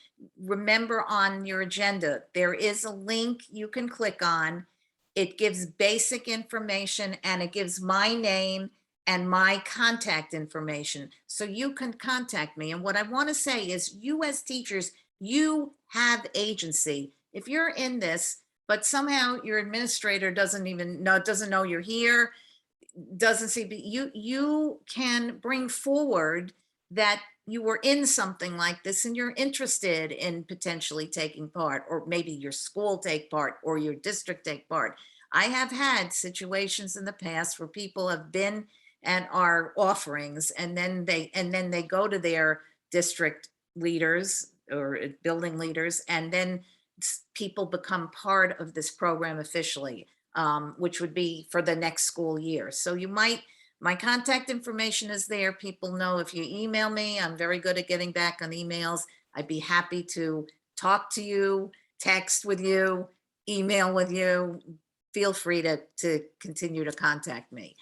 Remember, on your agenda, there is a link you can click on. It gives basic information, and it gives my name and my contact information. So you can contact me. And what I want to say is, you as teachers, you have agency. If you're in this, but somehow your administrator doesn't know you're here, doesn't see, but you can bring forward that you were in something like this and you're interested in potentially taking part, or maybe your school take part or your district take part. I have had situations in the past where people have been at our offerings, and then they go to their district leaders or building leaders, and then people become part of this program officially, which would be for the next school year. So my contact information is there. People know, if you email me, I'm very good at getting back on emails. I'd be happy to talk to you, text with you, email with you. Feel free to continue to contact me.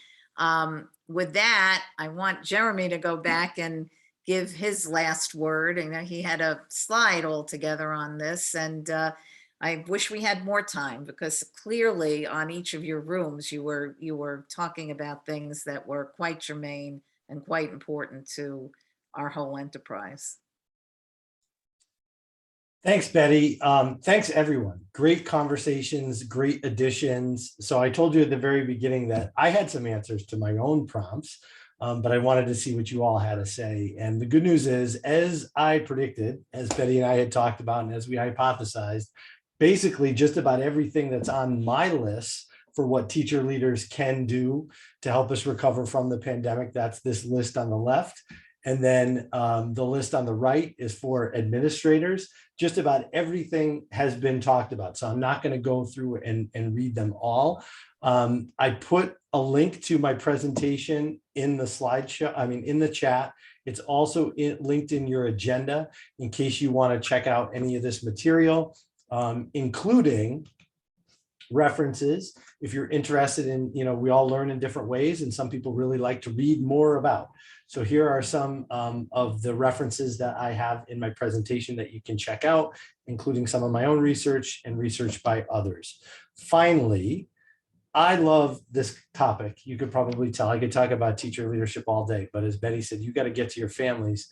With that, I want Jeremy to go back and give his last word. And he had a slide all together on this, and I wish we had more time, because clearly on each of your rooms, you were talking about things that were quite germane and quite important to our whole enterprise. Thanks, Betty. Thanks, everyone. Great conversations, great additions. So I told you at the very beginning that I had some answers to my own prompts, but I wanted to see what you all had to say. And the good news is, as I predicted, as Betty and I had talked about, and as we hypothesized, basically just about everything that's on my list for what teacher leaders can do to help us recover from the pandemic, that's this list on the left. And then the list on the right is for administrators. Just about everything has been talked about. So I'm not going to go through and read them all. I put a link to my presentation in the slideshow, in the chat. It's also linked in your agenda in case you want to check out any of this material, including references. If you're interested in, we all learn in different ways, and some people really like to read more about. So here are some of the references that I have in my presentation that you can check out, including some of my own research and research by others. Finally, I love this topic. You could probably tell I could talk about teacher leadership all day, but as Betty said, you got to get to your families.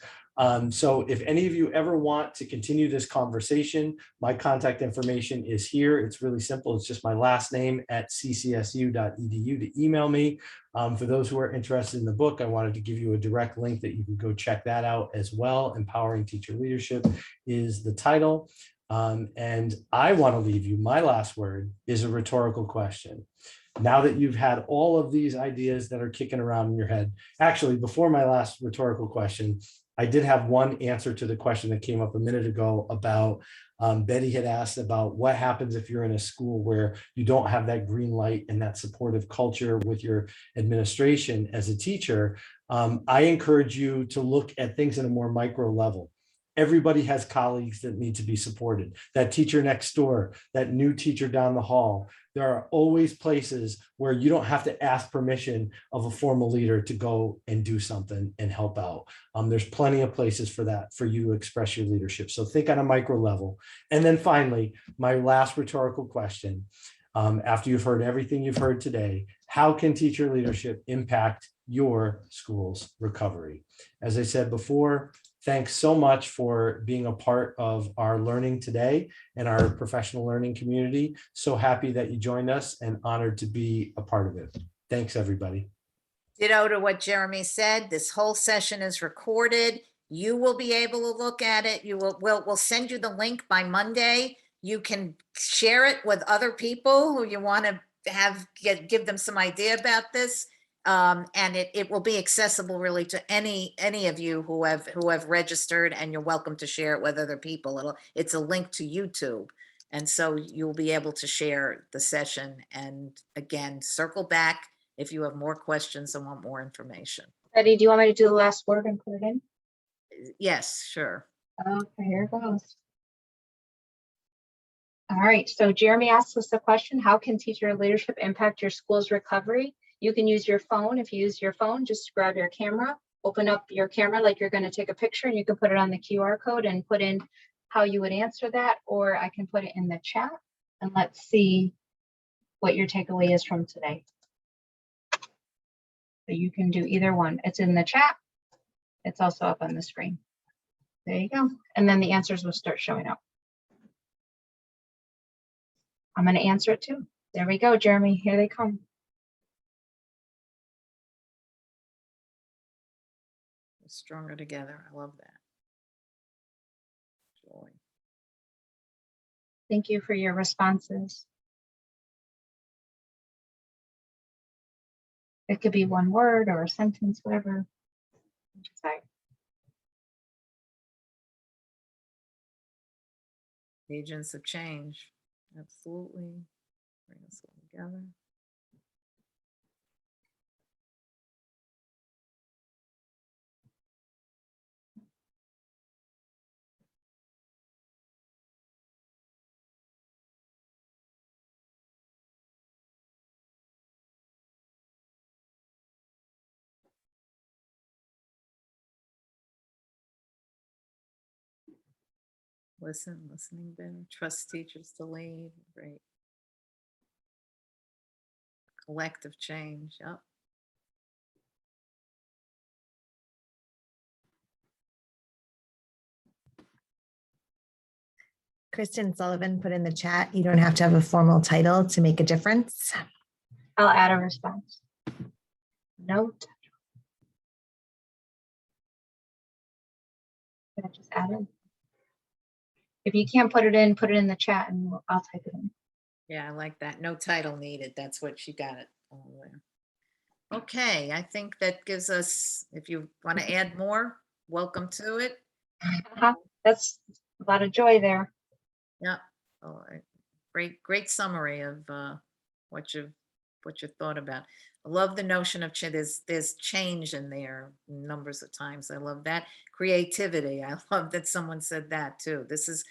So if any of you ever want to continue this conversation, my contact information is here. It's really simple. It's just my last name at ccsu.edu to email me. For those who are interested in the book, I wanted to give you a direct link that you can go check that out as well. Empowering Teacher Leadership is the title. And I want to leave you, my last word is a rhetorical question. Now that you've had all of these ideas that are kicking around in your head, actually, before my last rhetorical question, I did have one answer to the question that came up a minute ago about Betty had asked about what happens if you're in a school where you don't have that green light and that supportive culture with your administration as a teacher. I encourage you to look at things at a more micro level. Everybody has colleagues that need to be supported. That teacher next door, that new teacher down the hall. There are always places where you don't have to ask permission of a formal leader to go and do something and help out. There's plenty of places for that, for you to express your leadership. So think on a micro level. And then finally, my last rhetorical question. After you've heard everything you've heard today, how can teacher leadership impact your school's recovery? As I said before, thanks so much for being a part of our learning today and our professional learning community. So happy that you joined us and honored to be a part of it. Thanks, everybody. Ditto to what Jeremy said. This whole session is recorded. You will be able to look at it. We'll send you the link by Monday. You can share it with other people who you want to give them some idea about this. And it will be accessible really to any of you who have registered, and you're welcome to share it with other people. It's a link to YouTube. And so you'll be able to share the session. And again, circle back if you have more questions and want more information. Betty, do you want me to do the last word and put it in? Yes, sure. Okay, here it goes. All right, so Jeremy asks us the question, how can teacher leadership impact your school's recovery? You can use your phone. If you use your phone, just grab your camera, open up your camera like you're going to take a picture, and you can put it on the QR code and put in how you would answer that, or I can put it in the chat, and let's see what your takeaway is from today. So you can do either one. It's in the chat. It's also up on the screen. There you go. And then the answers will start showing up. I'm going to answer it too. There we go, Jeremy. Here they come. Stronger together. I love that. Joy. Thank you for your responses. It could be one word or a sentence, whatever. Sorry. Agents of change. Absolutely. Bring us all together. Listening better, trust teachers to lead. Great. Collective change. Yep. Kristen Sullivan put in the chat, you don't have to have a formal title to make a difference. I'll add a response. Note. Can I just add it? If you can't put it in the chat, and I'll type it in. Yeah, I like that. No title needed. That's what she got it all there. Okay, I think that gives us, if you want to add more, welcome to it. That's a lot of joy there. Yeah. Oh, great summary of what you thought about. I love the notion of there's change in there numbers of times. I love that. Creativity. I love that someone said that too. This is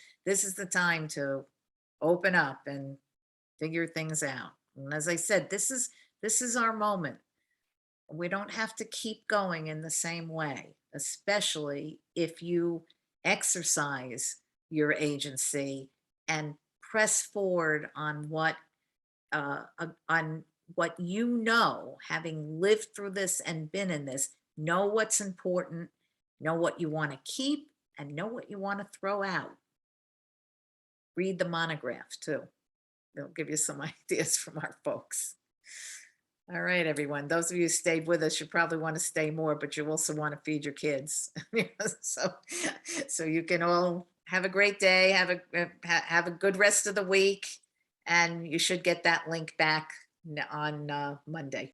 the time to open up and figure things out. And as I said, this is our moment. We don't have to keep going in the same way, especially if you exercise your agency and press forward on what you know, having lived through this and been in this, know what's important, know what you want to keep, and know what you want to throw out. Read the monograph too. They'll give you some ideas from our folks. All right, everyone. Those of you who stayed with us, you probably want to stay more, but you also want to feed your kids. So you can all have a great day, have a good rest of the week, and you should get that link back on Monday.